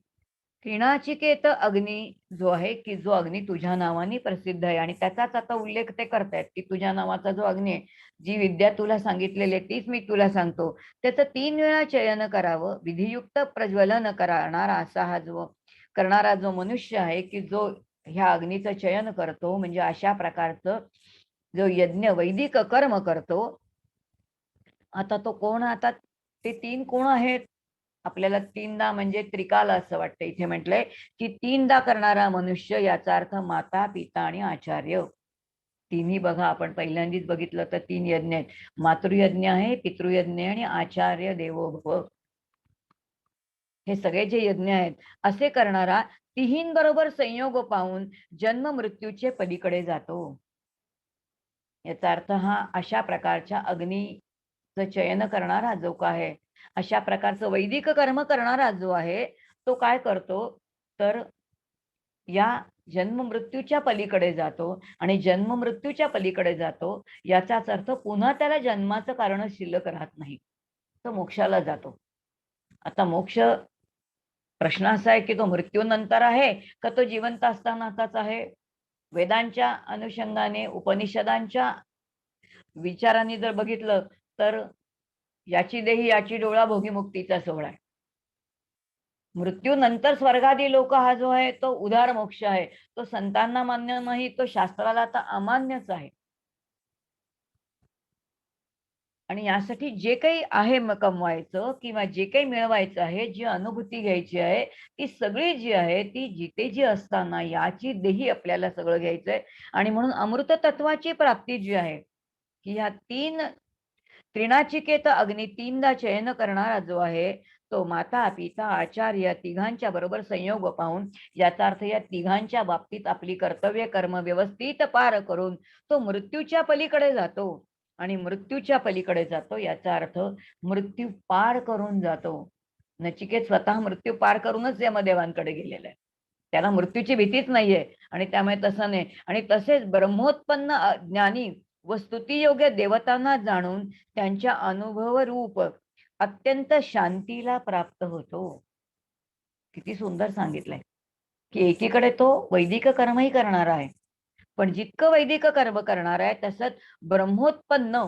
त्रिनाचिकेत अग्नी जो आहे, की जो अग्नी तुझ्या नावाने प्रसिद्ध आहे आणि त्याचाच आता उल्लेख ते करतायत, की तुझ्या नावाचा जो अग्नी आहे, जी विद्या तुला सांगितलेली आहे तीच मी तुला सांगतो. त्याचं 3 वेळा चयन करावं, विधियुक्त प्रज्वलन करणारा जो मनुष्य आहे, की जो ह्या अग्नीचं चयन करतो, म्हणजे अशा प्रकारचं जो यज्ञ वैदिक कर्म करतो. आता तो कोण, आता ते 3 कोण आहेत, आपल्याला 3दा म्हणजे त्रिकाल असं वाटतं. इथे म्हटलंय, की 3दा करणारा मनुष्य, याचा अर्थ माता, पिता आणि आचार्य. तिन्ही बघा, आपण पहिल्यांदाच बघितलं तर 3 यज्ञ आहेत. मातृयज्ञ आहे, पितृयज्ञ आणि आचार्य देवो भव. हे सगळे जे यज्ञ आहेत, असे करणारा तिहींबरोबर संयोग पाहून जन्म मृत्यूचे पलीकडे जातो. याचा अर्थ हा अशा प्रकारच्या अग्नीचं चयन करणारा जो काय आहे, अशा प्रकारचं वैदिक कर्म करणारा जो आहे, तो काय करतो, तर या जन्म मृत्यूच्या पलीकडे जातो. आणि जन्म मृत्यूच्या पलीकडे जातो, याचाच अर्थ पुन्हा त्याला जन्माचं कारण शिल्लक राहत नाही, तो मोक्षाला जातो. आता मोक्ष, प्रश्न असा आहे, की तो मृत्यूनंतर आहे का तो जिवंत असतानाचाच आहे? वेदांच्या अनुषंगाने, उपनिषदांच्या विचारांनी जर बघितलं, तर याची देही याची डोळा भोगी मुक्तीचा सोहळा आहे. मृत्यूनंतर स्वर्गादी लोक हा जो आहे, तो उदार मोक्ष आहे. तो संतांना मान्य नाही, तो शास्त्राला आता अमान्यच आहे. आणि यासाठी जे काही आहे कमवायचं किंवा जे काही मिळवायचं आहे, जी अनुभूती घ्यायची आहे, ती सगळी जी आहे ती जिथे जी असताना याची देही आपल्याला सगळं घ्यायचंय. आणि म्हणून अमृत तत्वाची प्राप्ती जी आहे की ह्या त्रिनाचिकेत अग्नी तीनदा चयन करणारा जो आहे तो माता पिता आचार्य तिघांच्या बरोबर संयोग पाहून, याचा अर्थ या तिघांच्या बाबतीत आपली कर्तव्य कर्म व्यवस्थित पार करून तो मृत्यूच्या पलीकडे जातो. आणि मृत्यूच्या पलीकडे जातो याचा अर्थ मृत्यू पार करून जातो. नचिकेत स्वतः मृत्यू पार करूनच यमदेवांकडे गेलेला आहे. त्याला मृत्यूची भीतीच नाहीये. आणि त्यामुळे तसं नाही. आणि तसेच ब्रह्मोत्पन्न ज्ञानी व स्तुतियोग्य देवतांना जाणून त्यांच्या अनुभव रूप अत्यंत शांतीला प्राप्त होतो. किती सुंदर सांगितलंय की एकीकडे तो वैदिक कर्मही करणार आहे, पण जितकं वैदिक कर्म करणार आहे तसंच ब्रह्मोत्पन्न,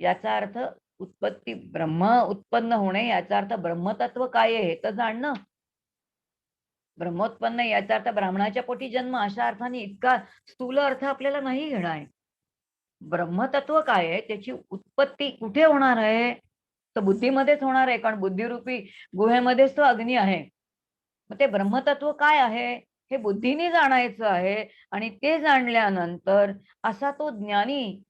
याचा अर्थ उत्पत्ती, ब्रह्म उत्पन्न होणे याचा अर्थ ब्रह्मतत्व काय आहे हे तर जाणणं. ब्रह्मोत्पन्न याचा अर्थ ब्राह्मणाच्या पोटी जन्म अशा अर्थाने इतका स्थूल अर्थ आपल्याला नाही घेणं आहे. ब्रह्मतत्व काय आहे, त्याची उत्पत्ती कुठे होणार आहे, तर बुद्धीमध्येच होणार आहे. कारण बुद्धिरूपी गुहेमध्येच तो अग्नी आहे. मग ते ब्रह्मतत्व काय आहे हे बुद्धीने जाणायचं आहे. आणि ते जाणल्यानंतर असा तो ज्ञानी,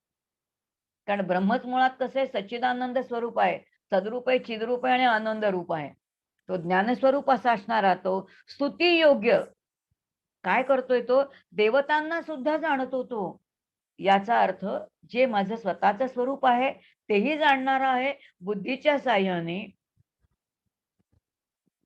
कारण ब्रह्मच मुळात कसं आहे, सच्चिदानंद स्वरूप आहे, सद्रूप आहे, चिद्रूप आहे आणि आनंद रूप आहे. तो ज्ञानस्वरूप असा असणारा तो स्तुती योग्य काय करतोय, तो देवतांना सुद्धा जाणतो तो. याचा अर्थ जे माझं स्वतःचं स्वरूप आहे तेही जाणणारा आहे. बुद्धीच्या साह्याने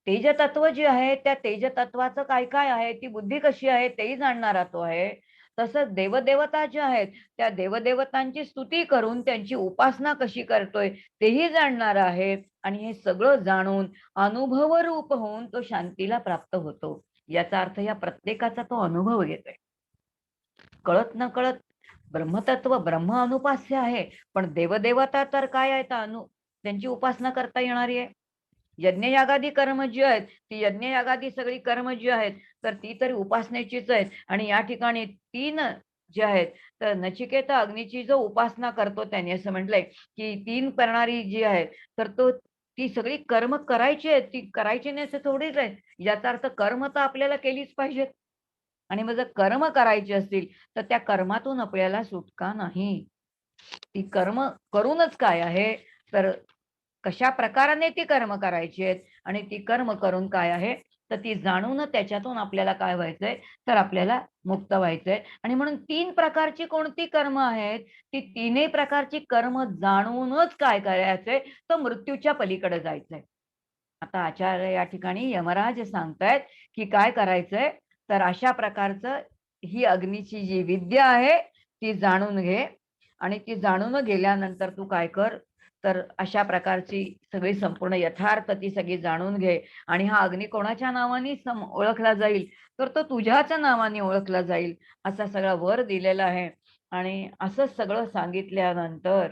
तेजतत्व जे आहे त्या तेजतत्वाचं काय काय आहे, ती बुद्धी कशी आहे तेही जाणणारा तो आहे. तसंच देवदेवता जे आहेत त्या देवदेवतांची स्तुती करून त्यांची उपासना कशी करतोय तेही जाणणारा आहे. आणि हे सगळं जाणून अनुभव रूप होऊन तो शांतीला प्राप्त होतो. याचा अर्थ या प्रत्येकाचा तो अनुभव घेतोय. कळत न कळत ब्रह्मतत्व ब्रह्म अनुपास्य आहे, पण देवदेवता तर काय आहेत, त्यांची उपासना करता येणारी आहे. यज्ञयागादी कर्म जी आहेत ती यज्ञयागादी सगळी कर्म जी आहेत तर ती तरी उपासनेचीच आहेत. आणि या ठिकाणी 3 जे आहेत तर नचिकेता अग्नीची जो उपासना करतो त्यांनी असं म्हटलंय की 3 करणारी जी आहे तर ती सगळी कर्म करायची आहेत, ती करायची नाही असं थोडीच आहे. याचा अर्थ कर्म तर आपल्याला केलीच पाहिजेत. आणि मग जर कर्म करायचे असतील तर त्या कर्मातून आपल्याला सुटका नाही. ती कर्म करूनच काय आहे, तर कशा प्रकाराने ती कर्म करायची आहेत आणि ती कर्म करून काय आहे, तर ती जाणून त्याच्यातून आपल्याला काय व्हायचंय, तर आपल्याला मुक्त व्हायचंय. आणि म्हणून 3 प्रकारची कोणती कर्म आहेत, ती 3ही प्रकारची कर्म जाणूनच काय करायचंय, तर मृत्यूच्या पलीकडे जायचंय. आता आचार्य या ठिकाणी यमराज सांगतायत की काय करायचंय, तर अशा प्रकारचं ही अग्नीची जी विद्या आहे ती जाणून घे. आणि ती जाणून गेल्यानंतर तू काय कर, तर अशा प्रकारची सगळी संपूर्ण यथार्थ ती सगळी जाणून घे. आणि हा अग्नी कोणाच्या नावाने ओळखला जाईल, तर तो तुझ्याच नावाने ओळखला जाईल, असा सगळा वर दिलेला आहे. आणि असं सगळं सांगितल्यानंतर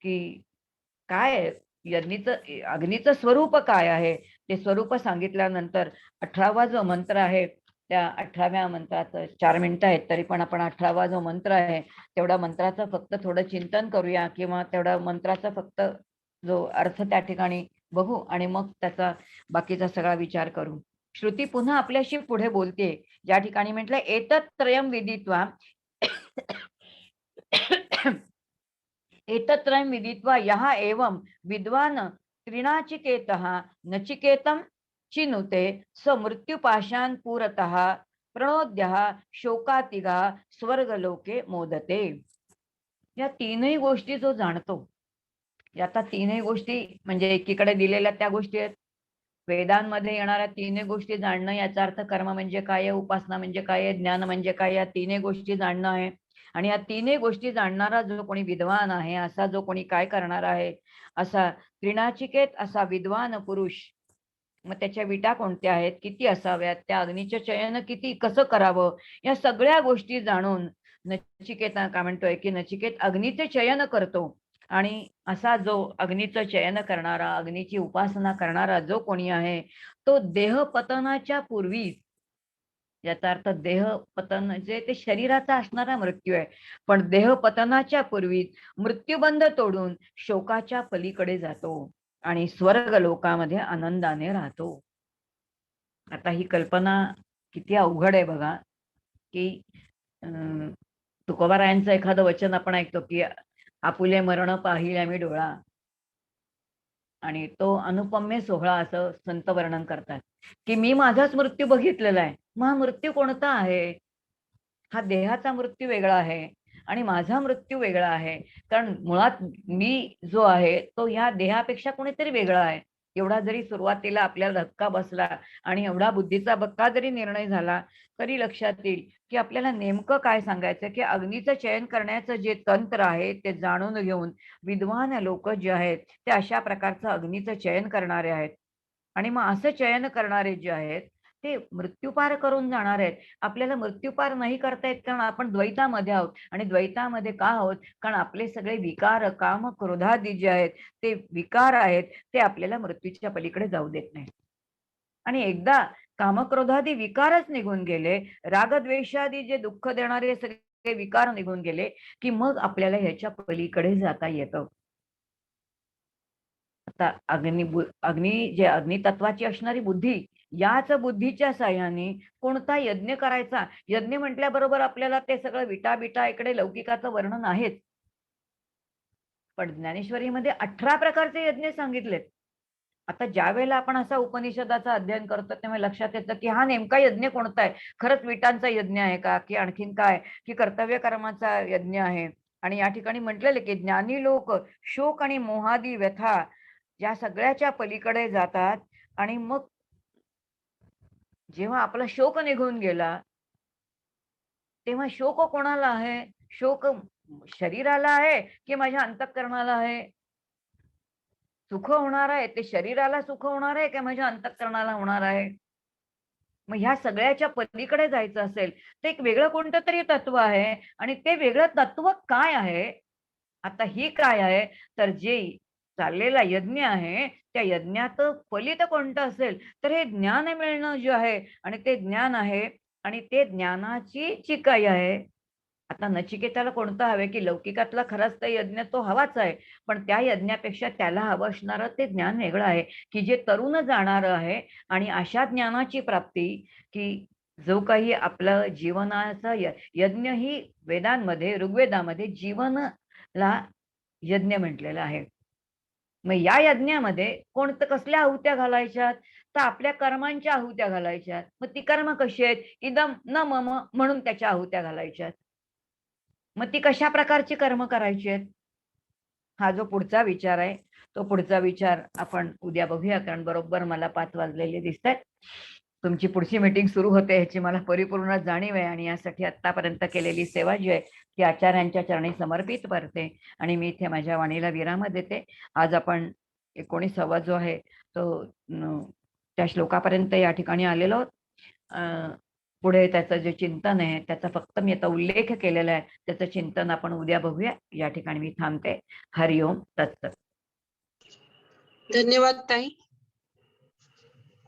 की काय अग्नीचं स्वरूप काय आहे ते स्वरूप सांगितल्यानंतर 18वा जो मंत्र आहे, त्या 18व्या मंत्राचं 4 मिनिटं आहेत तरी पण आपण 18वा जो मंत्र आहे तेवढा मंत्राचं फक्त थोडं चिंतन करूया, किंवा तेवढा मंत्राचा फक्त जो अर्थ त्या ठिकाणी बघू आणि मग त्याचा बाकीचा सगळा विचार करू. श्रुती पुन्हा आपल्याशी पुढे बोलते. ज्या ठिकाणी म्हटलं एतत् त्रयं विदित्वा एतत्रयं विदित्वा यः एवं विद्वान् त्रिनाचिकेतः नचिकेतं चिनुते स मृत्युपाशान् पुरतः प्रणोद्यः शोकातिगा स्वर्गलोके मोदते. या 3ही गोष्टी जो जाणतो, आता 3ही गोष्टी म्हणजे एकीकडे दिलेल्या त्या गोष्टी आहेत. वेदांमध्ये येणाऱ्या 3ही गोष्टी जाणणं, याचा अर्थ कर्म म्हणजे काय आहे, उपासना म्हणजे काय आहे, ज्ञान म्हणजे काय, या 3ही गोष्टी जाणणं आहे. आणि या 3ही गोष्टी जाणणारा जो कोणी विद्वान आहे, असा जो कोणी काय करणार आहे, असा त्रिनाचिकेत असा विद्वान पुरुष. मग त्याच्या विटा कोणत्या आहेत, किती असाव्यात, त्या अग्नीचे चयन किती कसं करावं, या सगळ्या गोष्टी जाणून नचिकेत काय म्हणतोय की नचिकेत अग्नीचे चयन करतो. आणि असा जो अग्नीचं चयन करणारा, अग्नीची उपासना करणारा जो कोणी आहे, तो देहपतनाच्या पूर्वी याचा अर्थ देहपतन जे ते शरीराचा असणारा मृत्यू आहे, पण देहपतनाच्या पूर्वी मृत्यूबंध तोडून शोकाच्या पलीकडे जातो आणि स्वर्ग लोकामध्ये आनंदाने राहतो. आता ही कल्पना किती अवघड आहे बघा, की तुकोबारायांचं एखादं वचन आपण ऐकतो की आपुले मरण पाहिल्या मी डोळा, आणि तो अनुपम्य सोहळा असं संत वर्णन करतात की मी माझाच मृत्यू बघितलेला आहे. मग हा मृत्यू कोणता आहे? हा देहाचा मृत्यू वेगळा आहे आणि माझा मृत्यू वेगळा आहे. कारण मुळात मी जो आहे तो ह्या देहापेक्षा कोणीतरी वेगळा आहे. एवढा जरी सुरुवातीला आपल्याला धक्का बसला आणि एवढा बुद्धीचा बक्का जरी निर्णय झाला, तरी लक्षात येईल की आपल्याला नेमकं काय सांगायचं, की अग्नीचं चयन करण्याचं जे तंत्र आहे ते जाणून घेऊन विद्वान लोक जे आहेत ते अशा प्रकारचं अग्नीचं चयन करणारे आहेत. आणि मग असं चयन करणारे जे आहेत ते मृत्यूपार करून जाणार आहेत. आपल्याला मृत्यूपार नाही करता येत, कारण आपण द्वैतामध्ये आहोत. आणि द्वैतामध्ये का आहोत? कारण आपले सगळे विकार, काम, क्रोधादी जे आहेत ते विकार आहेत, ते आपल्याला मृत्यूच्या पलीकडे जाऊ देत नाही. आणि एकदा कामक्रोधादी विकारच निघून गेले, रागद्वेषादी जे दुःख देणारे सगळे विकार निघून गेले, की मग आपल्याला ह्याच्या पलीकडे जाता येतं. आता अग्नी जे अग्नितत्वाची असणारी बुद्धी, याच बुद्धीच्या साह्याने कोणता यज्ञ करायचा. यज्ञ म्हटल्याबरोबर आपल्याला ते सगळं विटा बिटा इकडे लौकिकाचं वर्णन आहेच, पण ज्ञानेश्वरीमध्ये 18 प्रकारचे यज्ञ सांगितलेत. आता ज्या वेळेला आपण असा उपनिषदाचा अध्ययन करतो तेव्हा लक्षात येतं की हा नेमका यज्ञ कोणता आहे. खरंच विटांचा यज्ञ आहे का, की आणखीन काय, की कर्तव्य कर्माचा यज्ञ आहे. आणि या ठिकाणी म्हटलेले की ज्ञानी लोक शोक आणि मोहादी व्यथा या सगळ्याच्या पलीकडे जातात. आणि मग जेव्हा आपला शोक निघून गेला, तेव्हा शोक कोणाला आहे? शोक शरीराला आहे की माझ्या अंतःकरणाला आहे? सुख होणार आहे ते शरीराला सुख होणार आहे की माझ्या अंतःकरणाला होणार आहे? मग ह्या सगळ्याच्या पलीकडे जायचं असेल तर एक वेगळं कोणतं तरी तत्व आहे. आणि ते वेगळं तत्व काय आहे? आता ही काय आहे, तर जे चाललेला यज्ञ आहे त्या यज्ञाचं फलित कोणतं असेल, तर हे ज्ञान मिळणं जे आहे, आणि ते ज्ञान आहे. आणि ते ज्ञानाची जी काही आहे, आता नचिकेताला कोणतं हवंय, की लौकिकातला खराच तर यज्ञ तो हवाच आहे, पण त्या यज्ञापेक्षा त्याला हवं असणारं ते ज्ञान वेगळं आहे, की जे तरुण जाणारं आहे. आणि अशा ज्ञानाची प्राप्ती, की जो काही आपलं जीवनाचा यज्ञ ही वेदांमध्ये, ऋग्वेदामध्ये जीवनला यज्ञ म्हटलेलं आहे. मग या यज्ञामध्ये कोणतं कसल्या आहुत्या घालायच्यात? तर आपल्या कर्मांच्या आहुत्या घालायच्यात. मग ती कर्म कशी आहेत? इदम न मम म्हणून त्याच्या आहुत्या घालायच्यात. मग ती कशा प्रकारची कर्म करायची आहेत? हा जो पुढचा विचार आहे, तो पुढचा विचार आपण उद्या बघूया, कारण बरोबर मला 5 वाजलेले दिसतायत. तुमची पुढची मीटिंग सुरू होते ह्याची मला परिपूर्ण जाणीव आहे, आणि यासाठी आतापर्यंत केलेली सेवा जी आहे ती आचार्यांच्या चरणी समर्पित करते आणि मी इथे माझ्या वाणीला विराम देते. आज आपण 19वा जो आहे तो त्या श्लोकापर्यंत या ठिकाणी आलेलो आहोत. पुढे त्याचं जे चिंतन आहे त्याचा फक्त मी आता उल्लेख केलेला आहे. त्याचं चिंतन आपण उद्या बघूया. या ठिकाणी मी थांबते. हरिओम तत्सत. धन्यवाद ताई.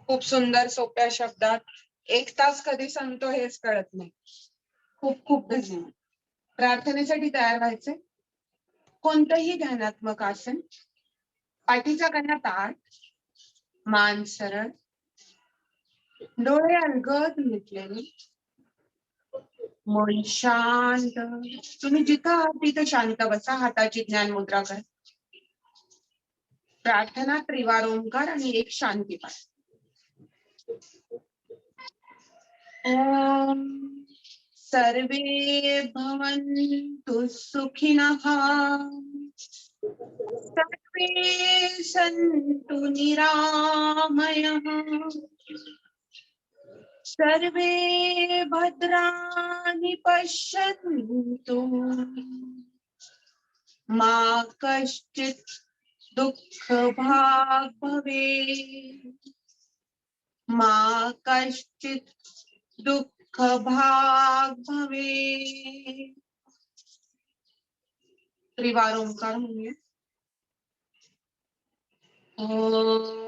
खूप सुंदर सोप्या शब्दात 1 तास कधी संपतो हेच कळत नाही. खूप खूप धन्यवाद. प्रार्थनेसाठी तयार व्हायचे. कोणतंही ध्यानात्मक आसन, पाठीचा कणा ताठ, मान सरळ, डोळे अलगद मिटलेले, मन शांत. तुम्ही जिथं आहात तिथं शांत बसा. हाताची ज्ञान मुद्रा करा. प्रार्थना त्रिवार ओंकार आणि एक शांती पाठ. ओम सर्वे भवन्तु सुखिनः, सर्वे सन्तु निरामयः, सर्वे भद्राणि पश्यन्तु, मा कश्चित् दुःखभाग् भवेत्, मा कश्चित् दुःखभाग् भवेत्. त्रिवार ओंकार म्हणूया. ओम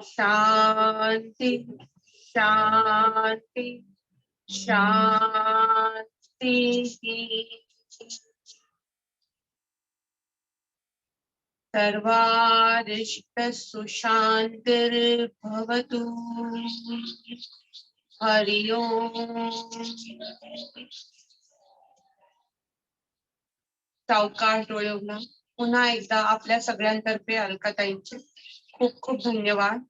शांति शांति शांति। सर्वारिष्ट सुशांतिर्भवतु। हरि ओम। सावकाश डोळे उघडा. पुन्हा एकदा आपल्या सगळ्यांतर्फे अलकाताईंचे खूप खूप धन्यवाद.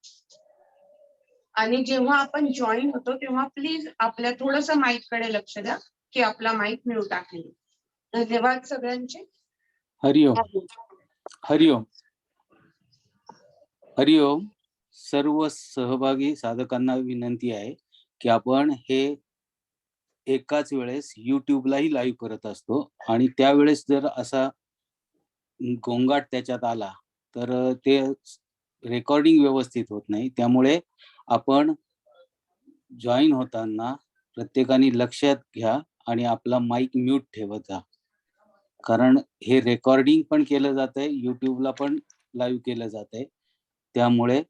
आणि जेव्हा आपण जॉईन होतो तेव्हा प्लीज आपल्या थोडस माईक कडे लक्ष द्या की आपला माईक म्यूट आहे. धन्यवाद सगळ्यांचे. हरिओम हरिओम हरिओम. सर्व सहभागी साधकांना विनंती आहे की आपण हे एकाच वेळेस युट्यूबलाही लाईव्ह करत असतो आणि त्यावेळेस जर असा गोंगाट त्याच्यात आला तर ते रेकॉर्डिंग व्यवस्थित होत नाही. त्यामुळे आपण जॉईन होताना प्रत्येकाने लक्षात घ्या आणि आपला माईक म्यूट ठेवत जा, कारण हे रेकॉर्डिंग पण केलं जातंय, युट्यूबला पण लाईव्ह केलं जातंय. त्यामुळे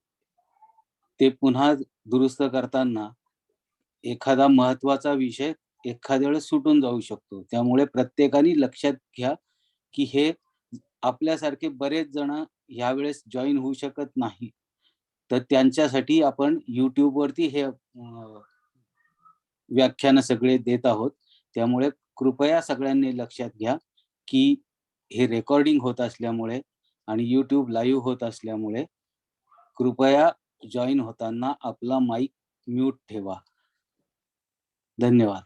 ते पुन्हा दुरुस्त करताना एखादा महत्वाचा विषय एखाद्या वेळेस सुटून जाऊ शकतो. त्यामुळे प्रत्येकाने लक्षात घ्या की हे आपल्यासारखे बरेच जण यावेळेस जॉईन होऊ शकत नाही, तर त्यांच्यासाठी आपण युट्यूब वरती हे व्याख्यान सगळे देत आहोत. त्यामुळे कृपया सगळ्यांनी लक्षात घ्या की हे रेकॉर्डिंग होत असल्यामुळे आणि युट्यूब लाईव्ह होत असल्यामुळे कृपया जॉईन होताना आपला माईक म्यूट ठेवा. धन्यवाद.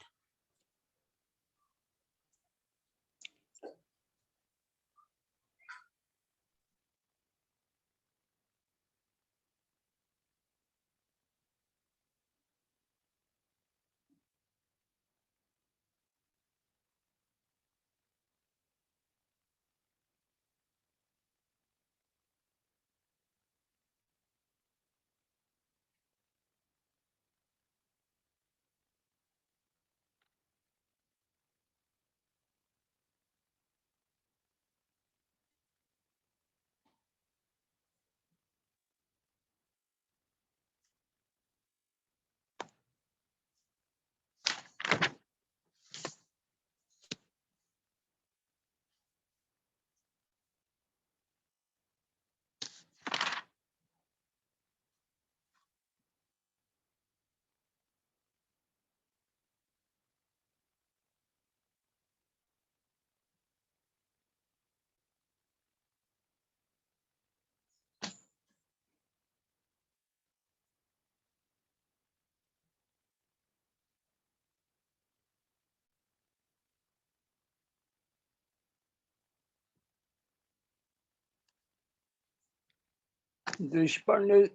देशपांडे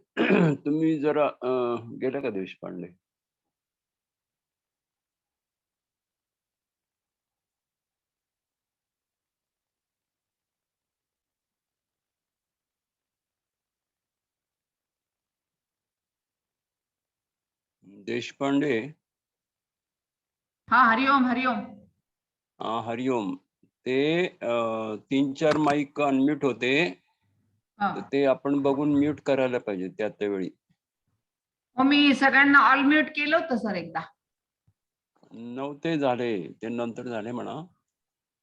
तुम्ही जरा गेला का देशपांडे? देशपांडे. हा हरिओम हरिओम. हरिओम. ते 3-4 माईक अनम्यूट होते, हा. तर ते आपण बघून म्यूट करायला पाहिजे त्या वेळी. मग मी सगळ्यांना ऑल म्यूट केलं होतं सर एकदा. नव्हते झाले, ते नंतर झाले म्हणा,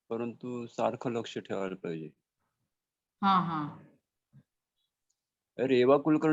परंतु सारखं लक्ष ठेवायला पाहिजे. हा हा. रेवा कुलकर्णी